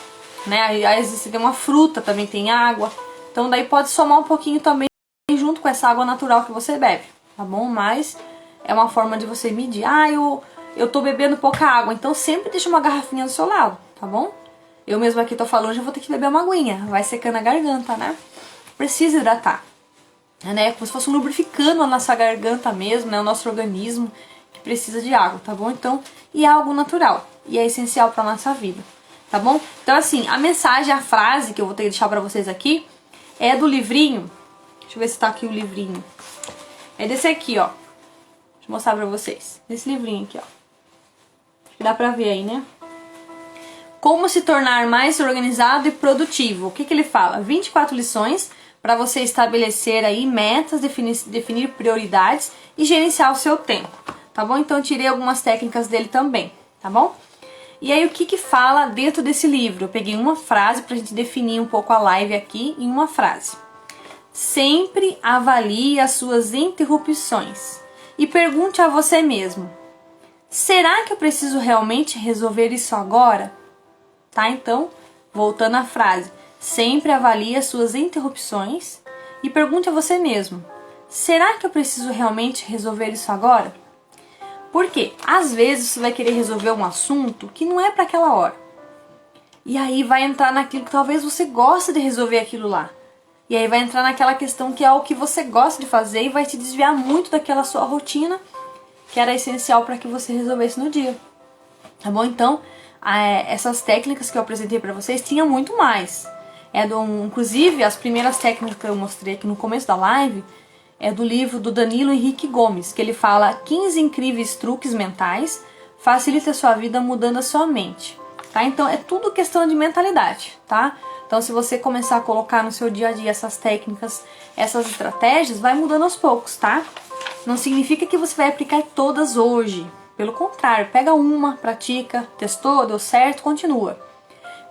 né? Às vezes você tem uma fruta, também tem água. Então daí pode somar um pouquinho também junto com essa água natural que você bebe, tá bom? Mas é uma forma de você medir. Ah, eu tô bebendo pouca água, então sempre deixa uma garrafinha do seu lado, tá bom? Eu mesmo aqui tô falando, já vou ter que beber uma aguinha, vai secando a garganta, né? Precisa hidratar, né? Como se fosse lubrificando a nossa garganta mesmo, né? O nosso organismo que precisa de água, tá bom? Então, e é algo natural e é essencial para nossa vida, tá bom? Então assim, a mensagem, a frase que eu vou ter que deixar para vocês aqui é do livrinho. Deixa eu ver se tá aqui o livrinho. É desse aqui, ó. Deixa eu mostrar pra vocês. Desse livrinho aqui, ó. Dá pra ver aí, né? Como se tornar mais organizado e produtivo. O que que ele fala? 24 lições para você estabelecer aí metas, definir prioridades e gerenciar o seu tempo. Tá bom? Então eu tirei algumas técnicas dele também, tá bom? E aí o que que fala dentro desse livro? Eu peguei uma frase pra gente definir um pouco a live aqui em uma frase. Sempre avalie as suas interrupções e pergunte a você mesmo: será que eu preciso realmente resolver isso agora? Tá? Então, voltando à frase, sempre avalie as suas interrupções e pergunte a você mesmo: será que eu preciso realmente resolver isso agora? Porque às vezes você vai querer resolver um assunto que não é para aquela hora. E aí vai entrar naquilo que talvez você goste de resolver aquilo lá. E aí vai entrar naquela questão que é o que você gosta de fazer e vai te desviar muito daquela sua rotina que era essencial para que você resolvesse no dia. Tá bom? Então, essas técnicas que eu apresentei para vocês tinha muito mais. Inclusive, as primeiras técnicas que eu mostrei aqui no começo da live é do livro do Danilo Henrique Gomes, que ele fala 15 incríveis truques mentais, facilita a sua vida mudando a sua mente. Tá? Então, é tudo questão de mentalidade, tá? Então, se você começar a colocar no seu dia a dia essas técnicas, essas estratégias, vai mudando aos poucos, tá? Não significa que você vai aplicar todas hoje. Pelo contrário, pega uma, pratica, testou, deu certo, continua.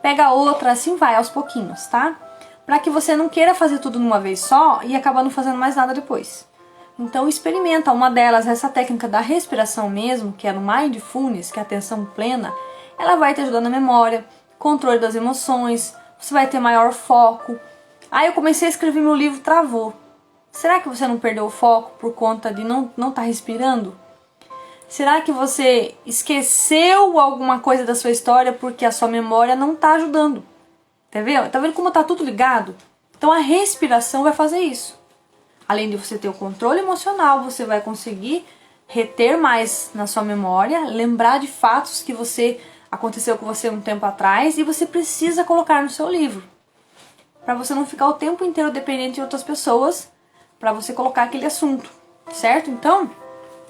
Pega outra, assim vai, aos pouquinhos, tá? Para que você não queira fazer tudo numa vez só e acabar não fazendo mais nada depois. Então, experimenta. Uma delas, essa técnica da respiração mesmo, que é no Mindfulness, que é a atenção plena, ela vai te ajudar na memória, controle das emoções, você vai ter maior foco. Aí eu comecei a escrever meu livro, travou. Será que você não perdeu o foco por conta de não estar respirando? Será que você esqueceu alguma coisa da sua história porque a sua memória não está ajudando? Tá vendo? Tá vendo como tá tudo ligado? Então a respiração vai fazer isso. Além de você ter o controle emocional, você vai conseguir reter mais na sua memória, lembrar de fatos que aconteceu com você um tempo atrás e você precisa colocar no seu livro. Para você não ficar o tempo inteiro dependente de outras pessoas, para você colocar aquele assunto, certo? Então,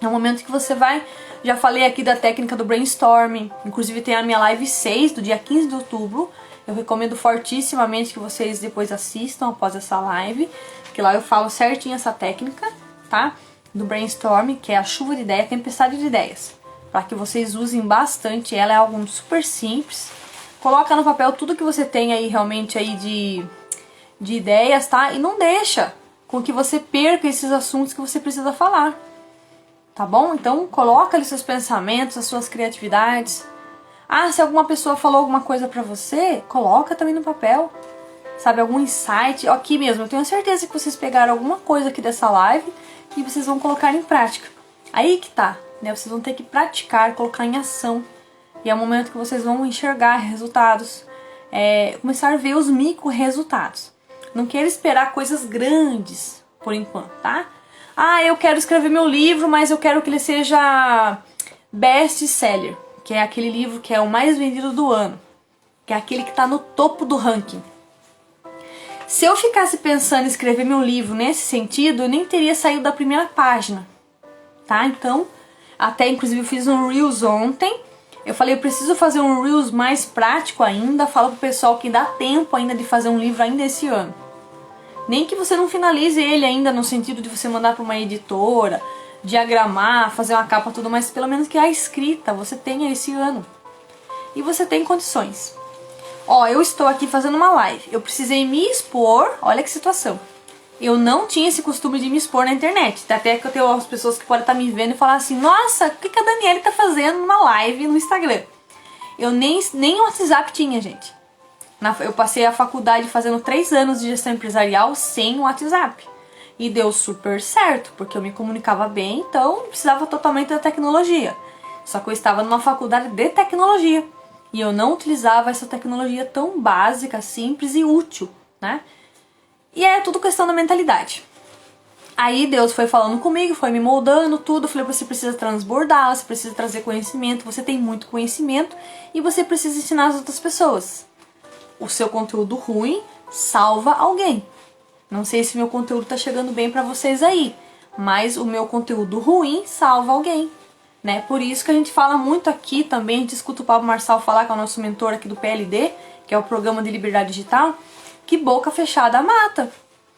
é o momento que você vai... Já falei aqui da técnica do brainstorming, inclusive tem a minha live 6 do dia 15 de outubro. Eu recomendo fortissimamente que vocês depois assistam após essa live, que lá eu falo certinho essa técnica, tá? Do brainstorming, que é a chuva de ideias, a tempestade de ideias. Para que vocês usem bastante ela, é algo super simples. Coloca no papel tudo que você tem aí realmente aí de ideias, tá? E não deixa com que você perca esses assuntos que você precisa falar. Tá bom? Então coloca ali seus pensamentos, as suas criatividades. Ah, se alguma pessoa falou alguma coisa pra você, coloca também no papel. Sabe, algum insight. Aqui mesmo, eu tenho certeza que vocês pegaram alguma coisa aqui dessa live e vocês vão colocar em prática. Aí que tá, né? Vocês vão ter que praticar, colocar em ação. E é o momento que vocês vão enxergar resultados. Começar a ver os micro resultados. Não queira esperar coisas grandes por enquanto, tá? Ah, eu quero escrever meu livro, mas eu quero que ele seja best-seller, que é aquele livro que é o mais vendido do ano, que é aquele que está no topo do ranking. Se eu ficasse pensando em escrever meu livro nesse sentido, eu nem teria saído da primeira página, tá? Então, até inclusive eu fiz um Reels ontem, eu falei, eu preciso fazer um Reels mais prático ainda, falo pro pessoal que dá tempo ainda de fazer um livro ainda esse ano. Nem que você não finalize ele ainda no sentido de você mandar para uma editora, diagramar, fazer uma capa, tudo, mas pelo menos que a escrita você tenha esse ano. E você tem condições. Ó, eu estou aqui fazendo uma live, eu precisei me expor, olha que situação. eu não tinha esse costume de me expor na internet. Até que eu tenho as pessoas que podem estar me vendo e falar assim, nossa, o que a Daniele tá fazendo numa live no Instagram? Eu nem WhatsApp tinha, gente. Eu passei a faculdade fazendo 3 anos de gestão empresarial sem WhatsApp. E deu super certo, porque eu me comunicava bem, então não precisava totalmente da tecnologia. Só que eu estava numa faculdade de tecnologia. E eu não utilizava essa tecnologia tão básica, simples e útil, né? E é tudo questão da mentalidade. Aí Deus foi falando comigo, foi me moldando tudo. Eu falei, você precisa transbordar, você precisa trazer conhecimento, você tem muito conhecimento e você precisa ensinar as outras pessoas. O seu conteúdo ruim salva alguém. Não sei se meu conteúdo tá chegando bem pra vocês aí, mas o meu conteúdo ruim salva alguém, né? Por isso que a gente fala muito aqui também, a gente escuta o Pablo Marçal falar, que é o nosso mentor aqui do PLD, que é o Programa de Liberdade Digital, que boca fechada mata,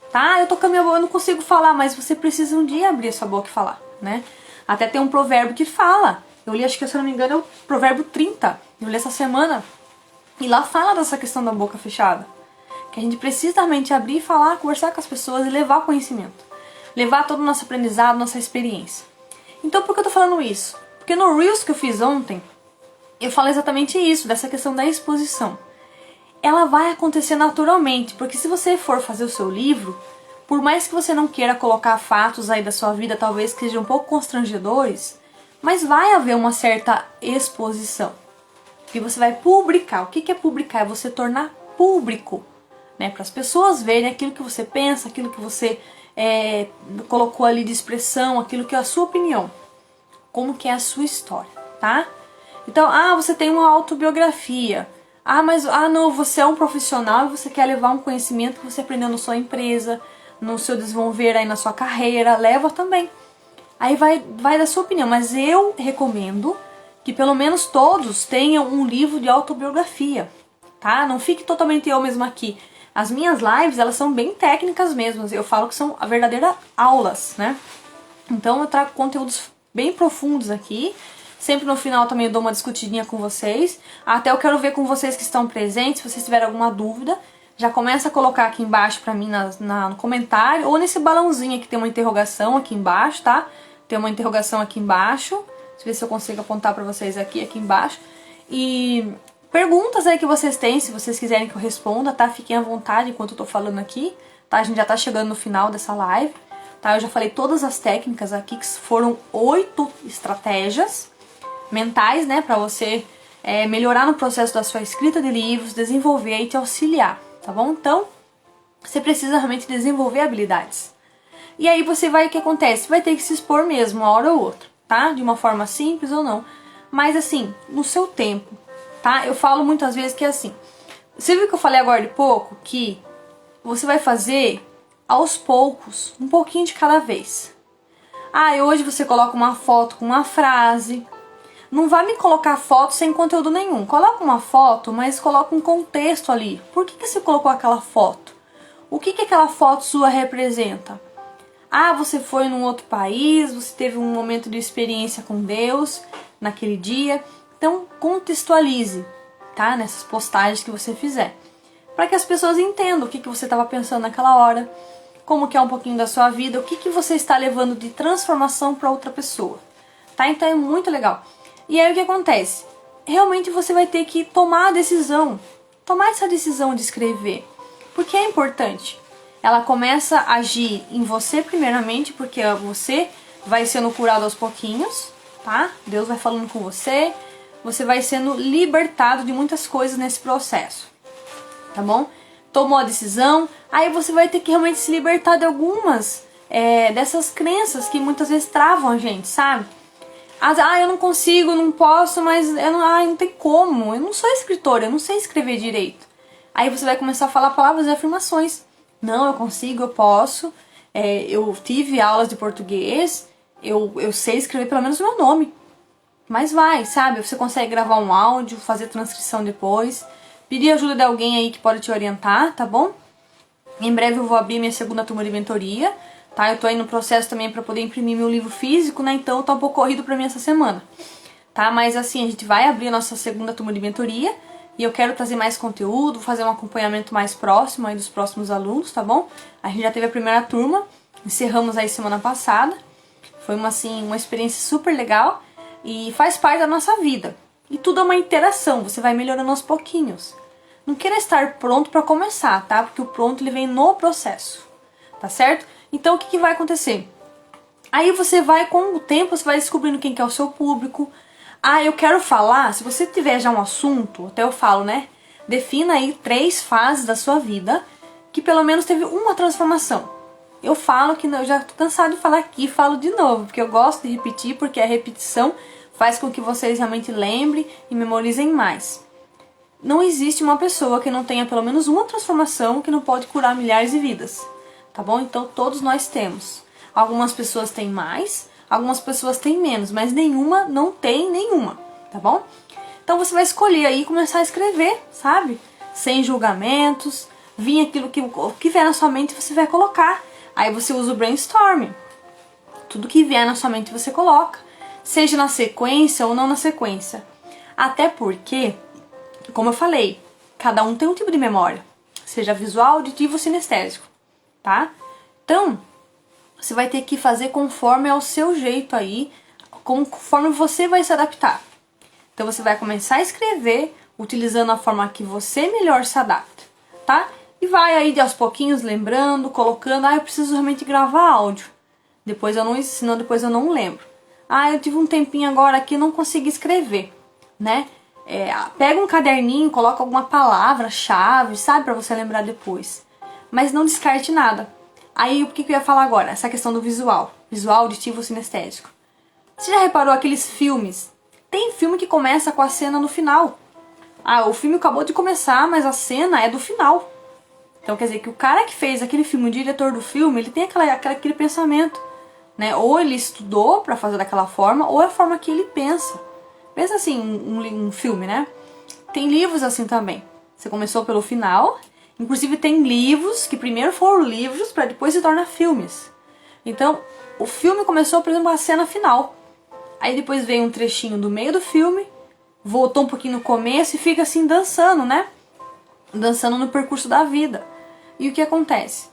tá? Eu tô com a minha boca, eu não consigo falar, mas você precisa um dia abrir a sua boca e falar, né? Até tem um provérbio que fala, eu li, acho que se eu não me engano, é o provérbio 30, eu li essa semana, e lá fala dessa questão da boca fechada. Que a gente precisa realmente abrir, falar, conversar com as pessoas e levar conhecimento. Levar todo o nosso aprendizado, nossa experiência. Então por que eu tô falando isso? Porque no Reels que eu fiz ontem, eu falei exatamente isso, dessa questão da exposição. Ela vai acontecer naturalmente, porque se você for fazer o seu livro, por mais que você não queira colocar fatos aí da sua vida, talvez que sejam um pouco constrangedores, mas vai haver uma certa exposição. Que você vai publicar. O que é publicar? É você tornar público, né, para as pessoas verem aquilo que você pensa, aquilo que você colocou ali de expressão, aquilo que é a sua opinião, como que é a sua história, tá? Então, você tem uma autobiografia, mas não, você é um profissional e você quer levar um conhecimento que você aprendeu na sua empresa, no seu desenvolver aí na sua carreira, leva também. Aí vai da sua opinião, mas eu recomendo que pelo menos todos tenham um livro de autobiografia, tá? Não fique totalmente eu mesma aqui. As minhas lives, elas são bem técnicas mesmo, eu falo que são a verdadeira aulas, né? Então eu trago conteúdos bem profundos aqui, sempre no final também eu dou uma discutidinha com vocês, até eu quero ver com vocês que estão presentes, se vocês tiverem alguma dúvida, já começa a colocar aqui embaixo pra mim no comentário, ou nesse balãozinho que tem uma interrogação aqui embaixo, tá? Tem uma interrogação aqui embaixo, deixa eu ver se eu consigo apontar pra vocês aqui embaixo, e perguntas aí que vocês têm, se vocês quiserem que eu responda, tá? Fiquem à vontade enquanto eu tô falando aqui, tá? A gente já tá chegando no final dessa live, tá? Eu já falei todas as técnicas aqui, que foram 8 estratégias mentais, né? Pra você melhorar no processo da sua escrita de livros, desenvolver e te auxiliar, tá bom? Então, você precisa realmente desenvolver habilidades. E aí você vai, o que acontece? Vai ter que se expor mesmo, uma hora ou outra, tá? De uma forma simples ou não. Mas assim, no seu tempo. Tá? Eu falo muitas vezes que é assim, você viu que eu falei agora de pouco? Que você vai fazer aos poucos, um pouquinho de cada vez. E hoje você coloca uma foto com uma frase. Não vai me colocar foto sem conteúdo nenhum. Coloca uma foto, mas coloca um contexto ali. Por que você colocou aquela foto? O que aquela foto sua representa? Você foi num outro país, você teve um momento de experiência com Deus naquele dia. Então, contextualize, tá? Nessas postagens que você fizer. Para que as pessoas entendam o que você estava pensando naquela hora, como que é um pouquinho da sua vida, o que você está levando de transformação para outra pessoa, tá? Então é muito legal. E aí o que acontece? Realmente você vai ter que tomar a decisão, tomar essa decisão de escrever. Porque é importante. Ela começa a agir em você primeiramente, porque você vai sendo curado aos pouquinhos, tá? Deus vai falando com você. Você vai sendo libertado de muitas coisas nesse processo, tá bom? Tomou a decisão, aí você vai ter que realmente se libertar de algumas dessas crenças que muitas vezes travam a gente, sabe? Eu não consigo, não posso, mas não tem como, eu não sou escritora, eu não sei escrever direito. Aí você vai começar a falar palavras e afirmações. Não, eu consigo, eu posso, eu tive aulas de português, eu sei escrever pelo menos o meu nome. Mas vai, sabe? Você consegue gravar um áudio, fazer transcrição depois, pedir ajuda de alguém aí que pode te orientar, tá bom? Em breve eu vou abrir minha segunda turma de mentoria, tá? Eu tô aí no processo também pra poder imprimir meu livro físico, né? Então tá um pouco corrido pra mim essa semana, tá? Mas assim, a gente vai abrir a nossa segunda turma de mentoria e eu quero trazer mais conteúdo, fazer um acompanhamento mais próximo aí dos próximos alunos, tá bom? A gente já teve a primeira turma, encerramos aí semana passada, foi uma experiência super legal e faz parte da nossa vida. E tudo é uma interação, você vai melhorando aos pouquinhos. Não queira estar pronto para começar, tá? Porque o pronto ele vem no processo, tá certo? Então o que vai acontecer? Aí você vai, com o tempo, você vai descobrindo quem que é o seu público. Ah, eu quero falar, se você tiver já um assunto, até eu falo, né? Defina aí 3 fases da sua vida que pelo menos teve uma transformação. Eu falo que eu já tô cansado de falar aqui, falo de novo, porque eu gosto de repetir, porque a repetição faz com que vocês realmente lembrem e memorizem mais. Não existe uma pessoa que não tenha pelo menos uma transformação que não pode curar milhares de vidas, tá bom? Então todos nós temos. Algumas pessoas têm mais, algumas pessoas têm menos, mas nenhuma não tem nenhuma, tá bom? Então você vai escolher aí e começar a escrever, sabe? Sem julgamentos, vir aquilo que vier na sua mente você vai colocar. Aí você usa o brainstorming. Tudo que vier na sua mente você coloca, seja na sequência ou não na sequência. Até porque, como eu falei, cada um tem um tipo de memória, seja visual, auditivo ou sinestésico, tá? Então, você vai ter que fazer conforme ao seu jeito aí, conforme você vai se adaptar. Então você vai começar a escrever utilizando a forma que você melhor se adapta, tá? E vai aí de aos pouquinhos lembrando, colocando, eu preciso realmente gravar áudio. Depois eu não, senão depois eu não lembro. Eu tive um tempinho agora aqui e não consegui escrever, né? Pega um caderninho, coloca alguma palavra-chave, sabe? Pra você lembrar depois. Mas não descarte nada. Aí o que eu ia falar agora? Essa questão do visual. Visual, auditivo, sinestésico. Você já reparou aqueles filmes? Tem filme que começa com a cena no final. O filme acabou de começar, mas a cena é do final. Então quer dizer que o cara que fez aquele filme, o diretor do filme, ele tem aquele pensamento, né? Ou ele estudou pra fazer daquela forma, ou é a forma que ele pensa. Pensa assim, um filme, né? Tem livros assim também. Você começou pelo final, inclusive tem livros que primeiro foram livros para depois se tornar filmes. Então, o filme começou, por exemplo, a cena final. Aí depois veio um trechinho do meio do filme, voltou um pouquinho no começo e fica assim dançando, né? Dançando no percurso da vida. E o que acontece?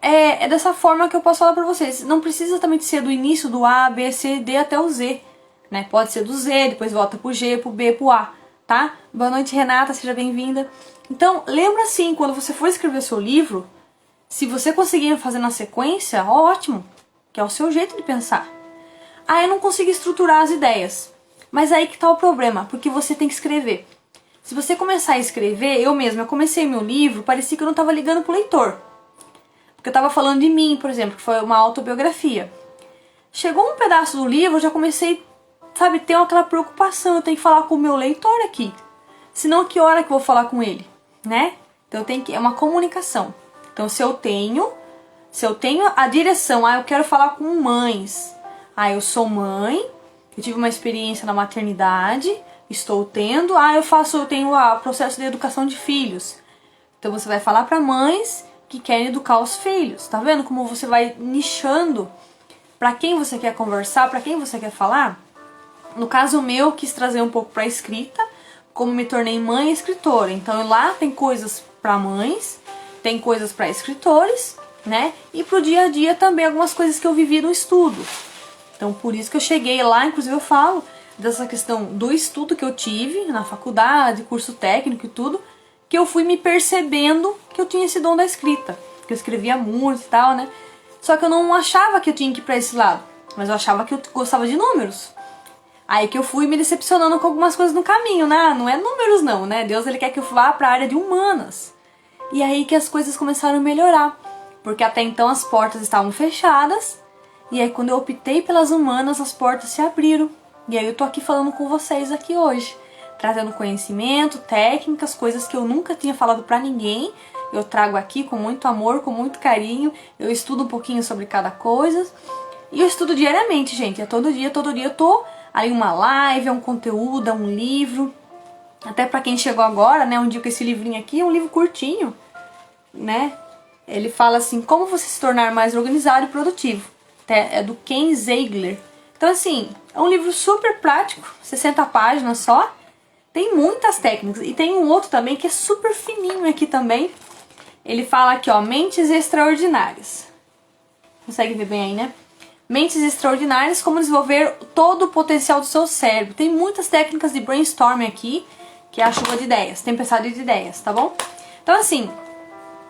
É dessa forma que eu posso falar pra vocês. Não precisa exatamente ser do início do A, B, C, D até o Z, né? Pode ser do Z, depois volta pro G, pro B, pro A, tá? Boa noite, Renata, seja bem-vinda. Então, lembra assim, quando você for escrever seu livro, se você conseguir fazer na sequência, ótimo, que é o seu jeito de pensar. Eu não consigo estruturar as ideias. Mas aí que tá o problema, porque você tem que escrever. Se você começar a escrever, eu comecei meu livro, parecia que eu não estava ligando pro leitor. Porque eu estava falando de mim, por exemplo, que foi uma autobiografia. Chegou um pedaço do livro, eu já comecei, sabe, ter aquela preocupação, eu tenho que falar com o meu leitor aqui. Senão, que hora que eu vou falar com ele, né? Então é uma comunicação. Então se eu tenho a direção, eu quero falar com mães. Eu sou mãe, eu tive uma experiência na maternidade, estou tendo, eu tenho o processo de educação de filhos. Então você vai falar para mães que querem educar os filhos. Tá vendo como você vai nichando para quem você quer conversar, para quem você quer falar? No caso meu, eu quis trazer um pouco para a escrita, como me tornei mãe e escritora. Então lá tem coisas para mães, tem coisas para escritores, né? E pro dia a dia também algumas coisas que eu vivi no estudo. Então por isso que eu cheguei lá, inclusive eu falo dessa questão do estudo que eu tive na faculdade, curso técnico e tudo, que eu fui me percebendo que eu tinha esse dom da escrita, que eu escrevia muito e tal, né? Só que eu não achava que eu tinha que ir pra esse lado, mas eu achava que eu gostava de números. Aí que eu fui me decepcionando com algumas coisas no caminho, né? Não é números não, né? Deus ele quer que eu vá pra área de humanas. E aí que as coisas começaram a melhorar, porque até então as portas estavam fechadas, e aí quando eu optei pelas humanas, as portas se abriram. E aí eu tô aqui falando com vocês aqui hoje, trazendo conhecimento, técnicas, coisas que eu nunca tinha falado pra ninguém. Eu trago aqui com muito amor, com muito carinho, eu estudo um pouquinho sobre cada coisa. E eu estudo diariamente, gente, todo dia eu tô aí uma live, é um conteúdo, é um livro. Até pra quem chegou agora, né, um dia com esse livrinho aqui, é um livro curtinho, né? Ele fala assim, como você se tornar mais organizado e produtivo. É do Ken Zeigler. Então assim, é um livro super prático, 60 páginas só, Tem muitas técnicas. E tem um outro também que é super fininho aqui também. Ele fala aqui, ó, mentes extraordinárias. Consegue ver bem aí, né? Mentes extraordinárias, como desenvolver todo o potencial do seu cérebro. Tem muitas técnicas de brainstorming aqui, que é a chuva de ideias, tempestade de ideias, tá bom? Então, assim,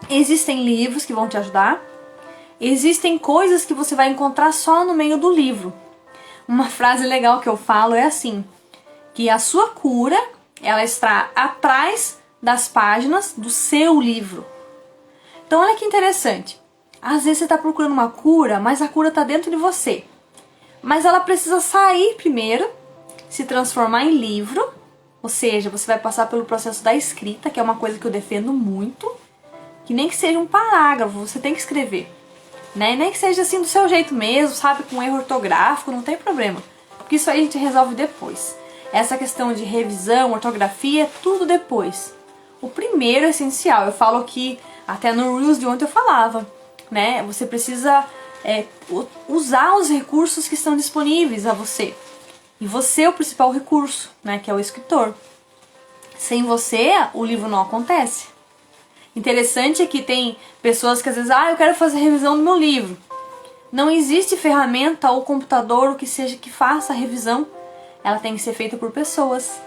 existem livros que vão te ajudar. Existem coisas que você vai encontrar só no meio do livro. Uma frase legal que eu falo é assim, que a sua cura, ela está atrás das páginas do seu livro. Então, olha que interessante. Às vezes você está procurando uma cura, mas a cura está dentro de você. Mas ela precisa sair primeiro, se transformar em livro. Ou seja, você vai passar pelo processo da escrita, que é uma coisa que eu defendo muito. Que nem que seja um parágrafo, você tem que escrever. Né? Nem que seja assim do seu jeito mesmo, sabe? Com erro ortográfico, não tem problema. Porque isso aí a gente resolve depois. Essa questão de revisão, ortografia, tudo depois. O primeiro é essencial. Eu falo aqui, até no Reels de ontem eu falava. Né? Você precisa usar os recursos que estão disponíveis a você. E você é o principal recurso, né? Que é o escritor. Sem você, o livro não acontece. Interessante é que tem pessoas que às vezes, eu quero fazer revisão do meu livro. Não existe ferramenta ou computador, o que seja, que faça a revisão. Ela tem que ser feita por pessoas,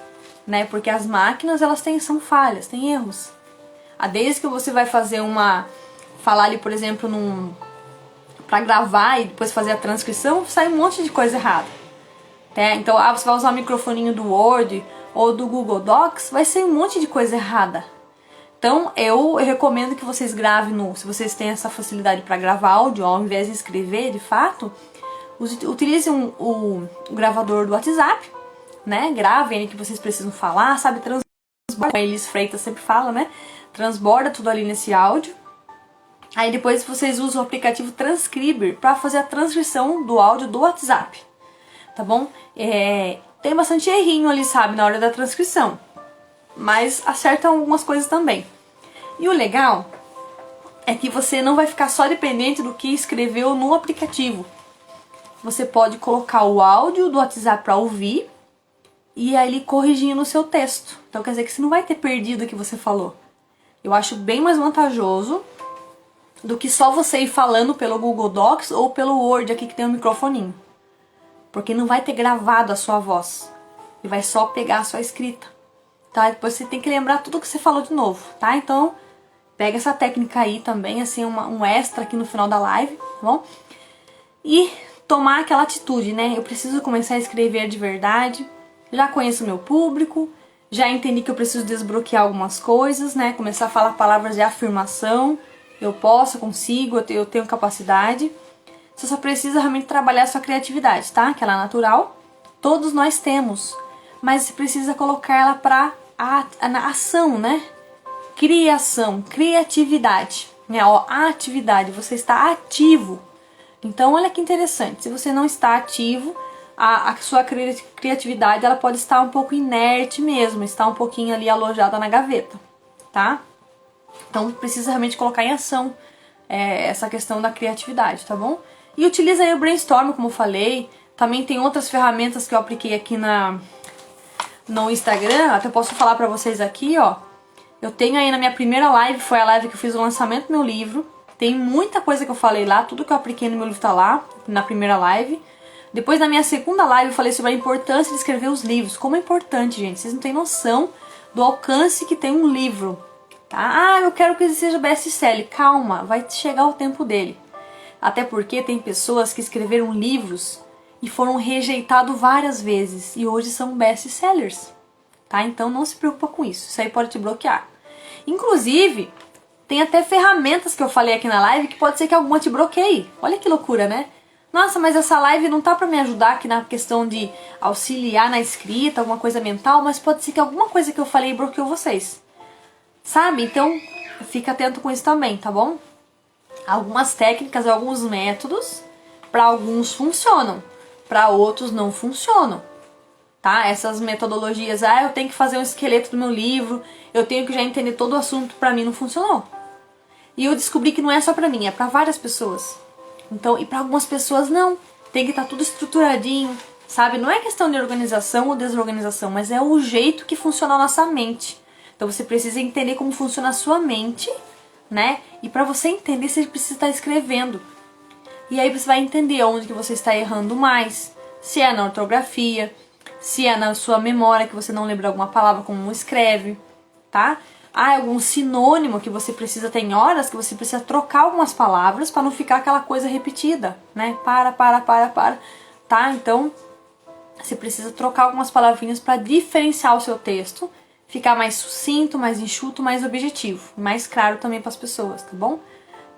né? Porque as máquinas, elas são falhas, têm erros. Desde que você vai fazer falar ali, por exemplo, para gravar e depois fazer a transcrição, sai um monte de coisa errada. Tá? Então, você vai usar o microfoninho do Word ou do Google Docs, vai ser um monte de coisa errada. Então, eu recomendo que vocês gravem se vocês têm essa facilidade para gravar áudio, ao invés de escrever, de fato, utilizem o gravador do WhatsApp, né? Gravem o que vocês precisam falar, sabe? Transborda, como a Elis Freitas sempre fala, né? Transborda tudo ali nesse áudio. Aí depois vocês usam o aplicativo Transcriber para fazer a transcrição do áudio do WhatsApp, tá bom? Tem bastante errinho ali, sabe, na hora da transcrição, mas acertam algumas coisas também. E o legal é que você não vai ficar só dependente do que escreveu no aplicativo. Você pode colocar o áudio do WhatsApp para ouvir e aí ele corrigindo o seu texto. Então quer dizer que você não vai ter perdido o que você falou. Eu acho bem mais vantajoso do que só você ir falando pelo Google Docs ou pelo Word aqui que tem um microfoninho. Porque não vai ter gravado a sua voz. E vai só pegar a sua escrita. Tá? Depois você tem que lembrar tudo que você falou de novo, tá? Então, pega essa técnica aí também, assim, um extra aqui no final da live, tá bom? E tomar aquela atitude, né? Eu preciso começar a escrever de verdade. Já conheço o meu público. Já entendi que eu preciso desbloquear algumas coisas, né? Começar a falar palavras de afirmação. Eu posso, eu consigo, eu tenho capacidade. Você só precisa realmente trabalhar a sua criatividade, tá? Que ela é natural. Todos nós temos. Mas você precisa colocar ela na ação, né? Criação, criatividade. Né? Ó, atividade, você está ativo. Então, olha que interessante. Se você não está ativo, a sua criatividade ela pode estar um pouco inerte mesmo. Estar um pouquinho ali alojada na gaveta, tá? Então precisa realmente colocar em ação essa questão da criatividade, tá bom? E utiliza aí o brainstorm, como eu falei. Também tem outras ferramentas que eu apliquei aqui no Instagram. Até posso falar pra vocês aqui, ó. Eu tenho aí na minha primeira live, foi a live que eu fiz o lançamento do meu livro. Tem muita coisa que eu falei lá, tudo que eu apliquei no meu livro tá lá, na primeira live. Depois na minha segunda live eu falei sobre a importância de escrever os livros. Como é importante, gente. Vocês não têm noção do alcance que tem um livro. Tá? Eu quero que ele seja best-seller. Calma, vai chegar o tempo dele. Até porque tem pessoas que escreveram livros e foram rejeitados várias vezes e hoje são best-sellers. Tá? Então não se preocupa com isso. Isso aí pode te bloquear. Inclusive, tem até ferramentas que eu falei aqui na live que pode ser que alguma te bloqueie. Olha que loucura, né? Nossa, mas essa live não tá pra me ajudar aqui na questão de auxiliar na escrita, alguma coisa mental, mas pode ser que alguma coisa que eu falei bloqueou vocês. Sabe? Então, fica atento com isso também, tá bom? Algumas técnicas, alguns métodos, para alguns funcionam, para outros não funcionam, tá? Essas metodologias, eu tenho que fazer um esqueleto do meu livro, eu tenho que já entender todo o assunto, para mim não funcionou. E eu descobri que não é só para mim, é para várias pessoas. Então, e para algumas pessoas não, tem que estar tudo estruturadinho, sabe? Não é questão de organização ou desorganização, mas é o jeito que funciona a nossa mente. Então você precisa entender como funciona a sua mente, né? E para você entender, você precisa estar escrevendo. E aí você vai entender onde que você está errando mais, se é na ortografia, se é na sua memória que você não lembra alguma palavra como escreve, tá? Há algum sinônimo que você precisa, tem horas que você precisa trocar algumas palavras para não ficar aquela coisa repetida, né? Para, tá? Então, você precisa trocar algumas palavrinhas para diferenciar o seu texto, ficar mais sucinto, mais enxuto, mais objetivo, mais claro também para as pessoas, tá bom?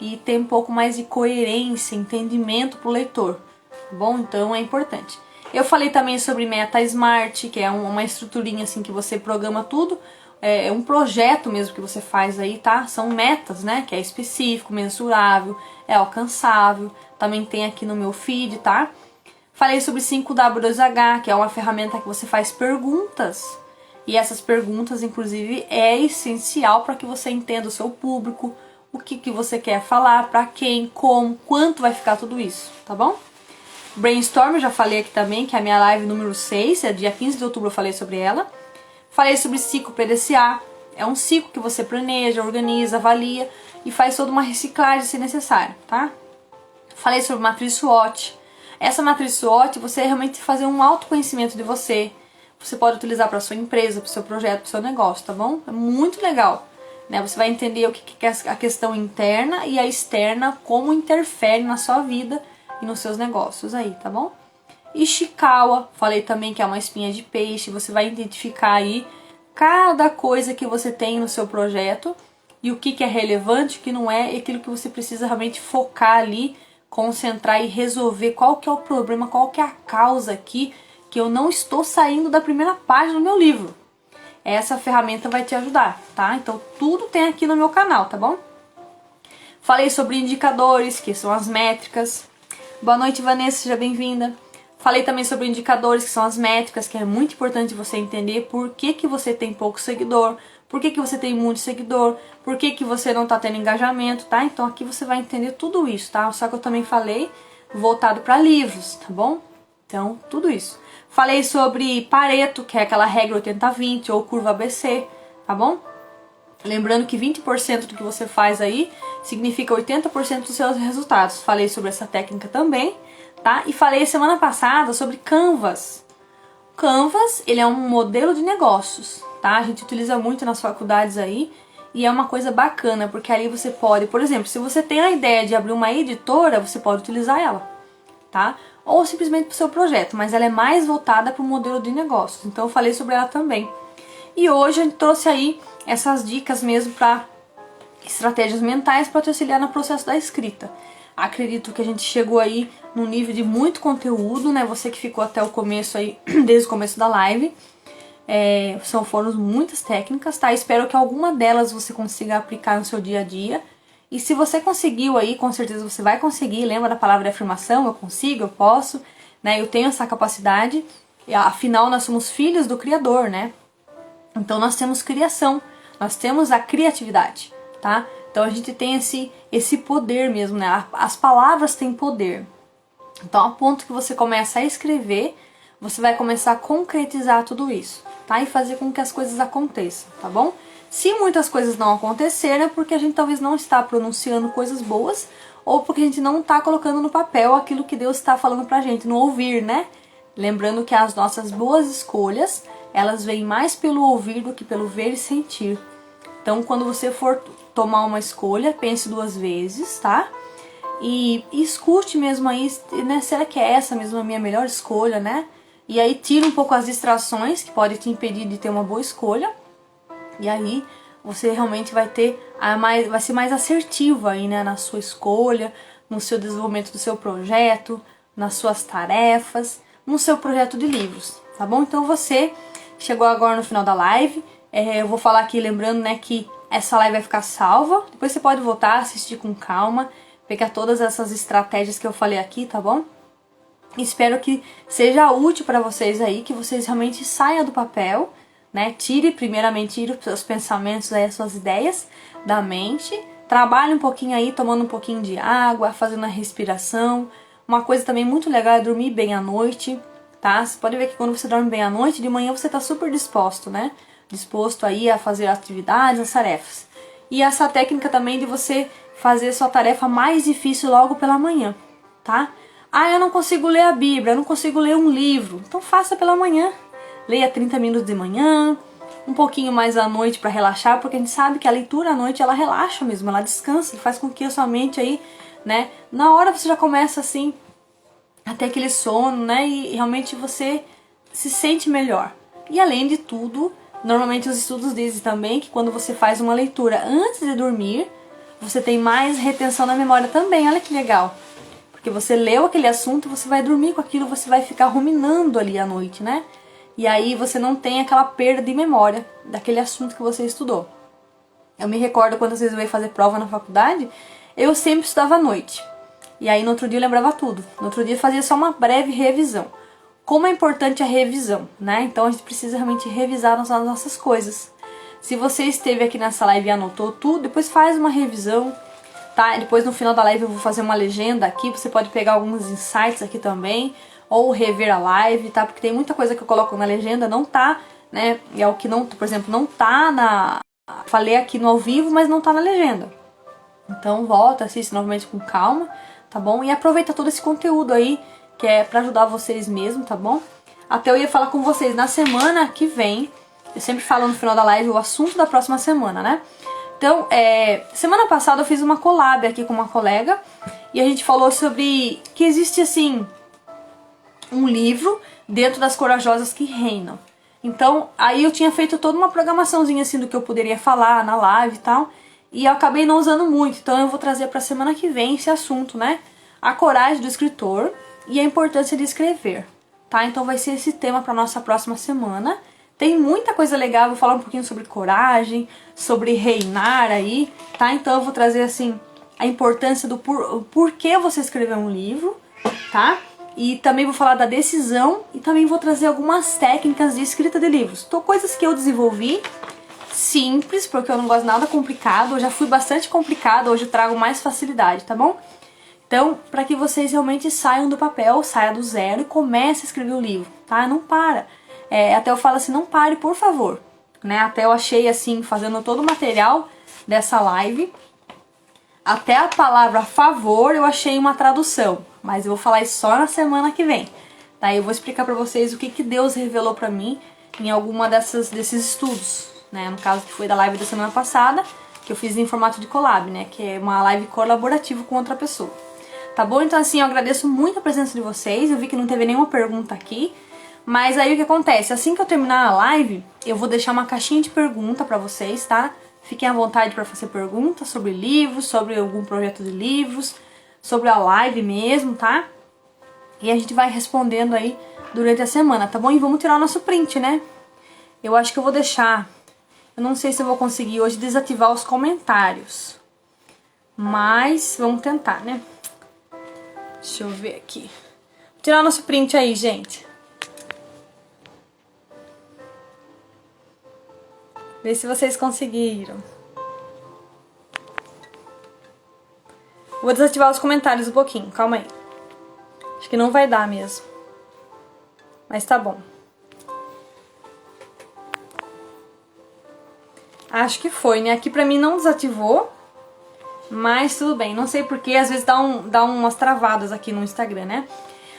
E ter um pouco mais de coerência, entendimento pro leitor, tá bom? Então é importante. Eu falei também sobre Meta Smart, que é uma estruturinha assim que você programa tudo. É um projeto mesmo que você faz aí, tá? São metas, né? Que é específico, mensurável, é alcançável. Também tem aqui no meu feed, tá? Falei sobre 5W2H, que é uma ferramenta que você faz perguntas. E essas perguntas, inclusive, é essencial para que você entenda o seu público, o que você quer falar, para quem, como, quanto vai ficar tudo isso, tá bom? Brainstorm, eu já falei aqui também, que é a minha live número 6, é dia 15 de outubro eu falei sobre ela. Falei sobre ciclo PDCA, é um ciclo que você planeja, organiza, avalia e faz toda uma reciclagem se necessário, tá? Falei sobre matriz SWOT. Essa matriz SWOT, você realmente fazer um autoconhecimento de você. Você pode utilizar para sua empresa, para o seu projeto, para o seu negócio, tá bom? É muito legal, né? Você vai entender o que é a questão interna e a externa, como interfere na sua vida e nos seus negócios aí, tá bom? Ishikawa, falei também que é uma espinha de peixe, você vai identificar aí cada coisa que você tem no seu projeto e o que é relevante, o que não é, e aquilo que você precisa realmente focar ali, concentrar e resolver qual que é o problema, qual que é a causa aqui que eu não estou saindo da primeira página do meu livro. Essa ferramenta vai te ajudar, tá? Então tudo tem aqui no meu canal, tá bom? Falei sobre indicadores, que são as métricas. Boa noite, Vanessa, seja bem-vinda. Falei também sobre indicadores, que são as métricas, que é muito importante você entender por que você tem pouco seguidor, por que você tem muito seguidor, por que você não tá tendo engajamento, tá? Então aqui você vai entender tudo isso, tá? Só que eu também falei voltado para livros, tá bom? Então, tudo isso. Falei sobre Pareto, que é aquela regra 80-20 ou curva ABC, tá bom? Lembrando que 20% do que você faz aí significa 80% dos seus resultados. Falei sobre essa técnica também, tá? E falei semana passada sobre Canvas. Canvas, ele é um modelo de negócios, tá? A gente utiliza muito nas faculdades aí e é uma coisa bacana, porque ali você pode, por exemplo, se você tem a ideia de abrir uma editora, você pode utilizar ela, tá? Ou simplesmente para o seu projeto, mas ela é mais voltada para o modelo de negócios. Então eu falei sobre ela também. E hoje a gente trouxe aí essas dicas mesmo para estratégias mentais para te auxiliar no processo da escrita. Acredito que a gente chegou aí num nível de muito conteúdo, né? Você que ficou até o começo aí, desde o começo da live. Foram muitas técnicas, tá? Espero que alguma delas você consiga aplicar no seu dia a dia. E se você conseguiu aí, com certeza você vai conseguir. Lembra da palavra de afirmação? Eu consigo, eu posso, né? Eu tenho essa capacidade. E, afinal, nós somos filhos do Criador, né? Então nós temos criação, nós temos a criatividade, tá? Então a gente tem esse poder mesmo, né? As palavras têm poder. Então, a ponto que você começa a escrever, você vai começar a concretizar tudo isso, tá? E fazer com que as coisas aconteçam, tá bom? Se muitas coisas não acontecerem, é porque a gente talvez não está pronunciando coisas boas, ou porque a gente não está colocando no papel aquilo que Deus está falando pra gente, no ouvir, né? Lembrando que as nossas boas escolhas, elas vêm mais pelo ouvir do que pelo ver e sentir. Então, quando você for tomar uma escolha, pense duas vezes, tá? E escute mesmo aí, né? Será que é essa mesmo a minha melhor escolha, né? E aí tira um pouco as distrações que podem te impedir de ter uma boa escolha. E aí você realmente vai ser mais assertivo aí, né? Na sua escolha, no seu desenvolvimento do seu projeto, nas suas tarefas, no seu projeto de livros, tá bom? Então você chegou agora no final da live. Eu vou falar aqui lembrando, né, que essa live vai ficar salva. Depois você pode voltar, assistir com calma, pegar todas essas estratégias que eu falei aqui, tá bom? Espero que seja útil para vocês aí, que vocês realmente saiam do papel, né? Tire os seus pensamentos aí, as suas ideias da mente. Trabalhe um pouquinho aí, tomando um pouquinho de água, fazendo a respiração. Uma coisa também muito legal é dormir bem à noite, tá? Você pode ver que quando você dorme bem à noite, de manhã você tá super disposto, né? Disposto aí a fazer atividades, as tarefas. E essa técnica também de você fazer sua tarefa mais difícil logo pela manhã, tá? Ah, eu não consigo ler a Bíblia, eu não consigo ler um livro. Então faça pela manhã. Leia 30 minutos de manhã, um pouquinho mais à noite para relaxar, porque a gente sabe que a leitura à noite ela relaxa mesmo, ela descansa, faz com que a sua mente aí, né, na hora você já começa assim a ter aquele sono, né, e realmente você se sente melhor. E além de tudo, normalmente os estudos dizem também que quando você faz uma leitura antes de dormir, você tem mais retenção na memória também. Olha que legal. Porque você leu aquele assunto, você vai dormir com aquilo, você vai ficar ruminando ali à noite, né? E aí você não tem aquela perda de memória daquele assunto que você estudou. Eu me recordo quando às vezes eu ia fazer prova na faculdade, eu sempre estudava à noite. E aí no outro dia eu lembrava tudo. No outro dia eu fazia só uma breve revisão. Como é importante a revisão, né? Então a gente precisa realmente revisar as nossas coisas. Se você esteve aqui nessa live e anotou tudo, depois faz uma revisão, tá? Depois no final da live eu vou fazer uma legenda aqui, você pode pegar alguns insights aqui também, ou rever a live, tá? Porque tem muita coisa que eu coloco na legenda, não tá, né? É o que não, por exemplo, não tá na... Falei aqui no ao vivo, mas não tá na legenda. Então volta, assiste novamente com calma, tá bom? E aproveita todo esse conteúdo aí, que é pra ajudar vocês mesmo, tá bom? Até eu ia falar com vocês na semana que vem, eu sempre falo no final da live o assunto da próxima semana, né? Então, semana passada eu fiz uma collab aqui com uma colega, e a gente falou sobre que existe, assim, um livro dentro das Corajosas que Reinam. Então, aí eu tinha feito toda uma programaçãozinha assim do que eu poderia falar na live e tal, e eu acabei não usando muito, então eu vou trazer pra semana que vem esse assunto, né? A coragem do escritor e a importância de escrever, tá? Então vai ser esse tema pra nossa próxima semana. Tem muita coisa legal, vou falar um pouquinho sobre coragem, sobre reinar aí, tá? Então eu vou trazer assim a importância do porquê você escrever um livro, tá? E também vou falar da decisão e também vou trazer algumas técnicas de escrita de livros. Então, coisas que eu desenvolvi, simples, porque eu não gosto de nada complicado. Eu já fui bastante complicado, hoje eu trago mais facilidade, tá bom? Então, para que vocês realmente saiam do papel, saia do zero e comece a escrever o livro, tá? Não para. Até eu falo assim, não pare, por favor. Né? Até eu achei assim, fazendo todo o material dessa live, até a palavra favor eu achei uma tradução, mas eu vou falar isso só na semana que vem. Daí eu vou explicar pra vocês o que Deus revelou pra mim em alguma desses estudos, né? No caso que foi da live da semana passada, que eu fiz em formato de collab, né? Que é uma live colaborativa com outra pessoa. Tá bom? Então assim, eu agradeço muito a presença de vocês. Eu vi que não teve nenhuma pergunta aqui, mas aí o que acontece? Assim que eu terminar a live, eu vou deixar uma caixinha de pergunta pra vocês, tá? Fiquem à vontade para fazer perguntas sobre livros, sobre algum projeto de livros, sobre a live mesmo, tá? E a gente vai respondendo aí durante a semana, tá bom? E vamos tirar o nosso print, né? Eu acho que eu vou deixar... Eu não sei se eu vou conseguir hoje desativar os comentários. Mas vamos tentar, né? Deixa eu ver aqui. Vou tirar o nosso print aí, gente. Vê se vocês conseguiram. Vou desativar os comentários um pouquinho, calma aí. Acho que não vai dar mesmo. Mas tá bom. Acho que foi, né? Aqui pra mim não desativou. Mas tudo bem. Não sei porquê, às vezes dá umas travadas aqui no Instagram, né?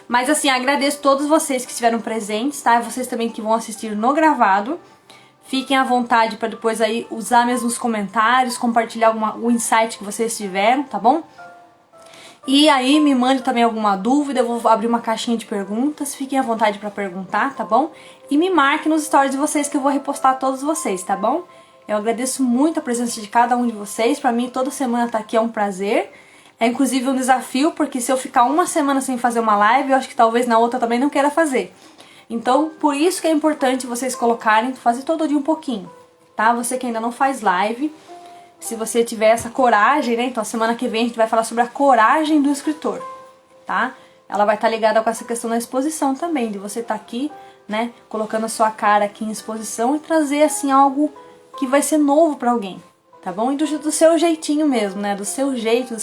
Mas assim, agradeço todos vocês que estiveram presentes, tá? Vocês também que vão assistir no gravado. Fiquem à vontade para depois aí usar mesmo os comentários, compartilhar o insight que vocês tiveram, tá bom? E aí me mande também alguma dúvida, eu vou abrir uma caixinha de perguntas, fiquem à vontade para perguntar, tá bom? E me marque nos stories de vocês que eu vou repostar todos vocês, tá bom? Eu agradeço muito a presença de cada um de vocês, pra mim toda semana estar aqui é um prazer. É inclusive um desafio, porque se eu ficar uma semana sem fazer uma live, eu acho que talvez na outra também não queira fazer. Então, por isso que é importante vocês colocarem, fazer todo dia um pouquinho, tá? Você que ainda não faz live, se você tiver essa coragem, né? Então, a semana que vem a gente vai falar sobre a coragem do escritor, tá? Ela vai estar ligada com essa questão da exposição também, de você estar aqui, né? Colocando a sua cara aqui em exposição e trazer, assim, algo que vai ser novo pra alguém, tá bom? E do seu jeitinho mesmo, né? Do seu jeito,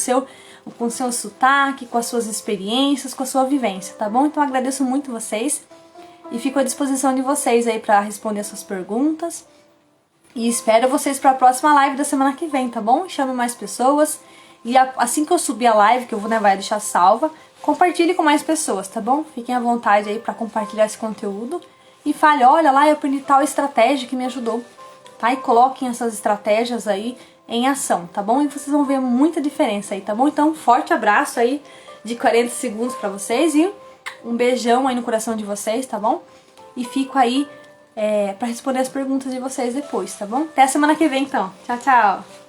com o seu sotaque, com as suas experiências, com a sua vivência, tá bom? Então, agradeço muito vocês. e fico à disposição de vocês aí para responder as suas perguntas. E espero vocês para a próxima live da semana que vem, tá bom? Chame mais pessoas. E assim que eu subir a live, que eu vou, né, vai deixar salva, compartilhe com mais pessoas, tá bom? Fiquem à vontade aí para compartilhar esse conteúdo. E fale, olha lá, eu aprendi tal estratégia que me ajudou, tá? E coloquem essas estratégias aí em ação, tá bom? E vocês vão ver muita diferença aí, tá bom? Então, um forte abraço aí de 40 segundos pra vocês e um beijão aí no coração de vocês, tá bom? E fico aí pra responder as perguntas de vocês depois, tá bom? Até a semana que vem, então. Tchau, tchau!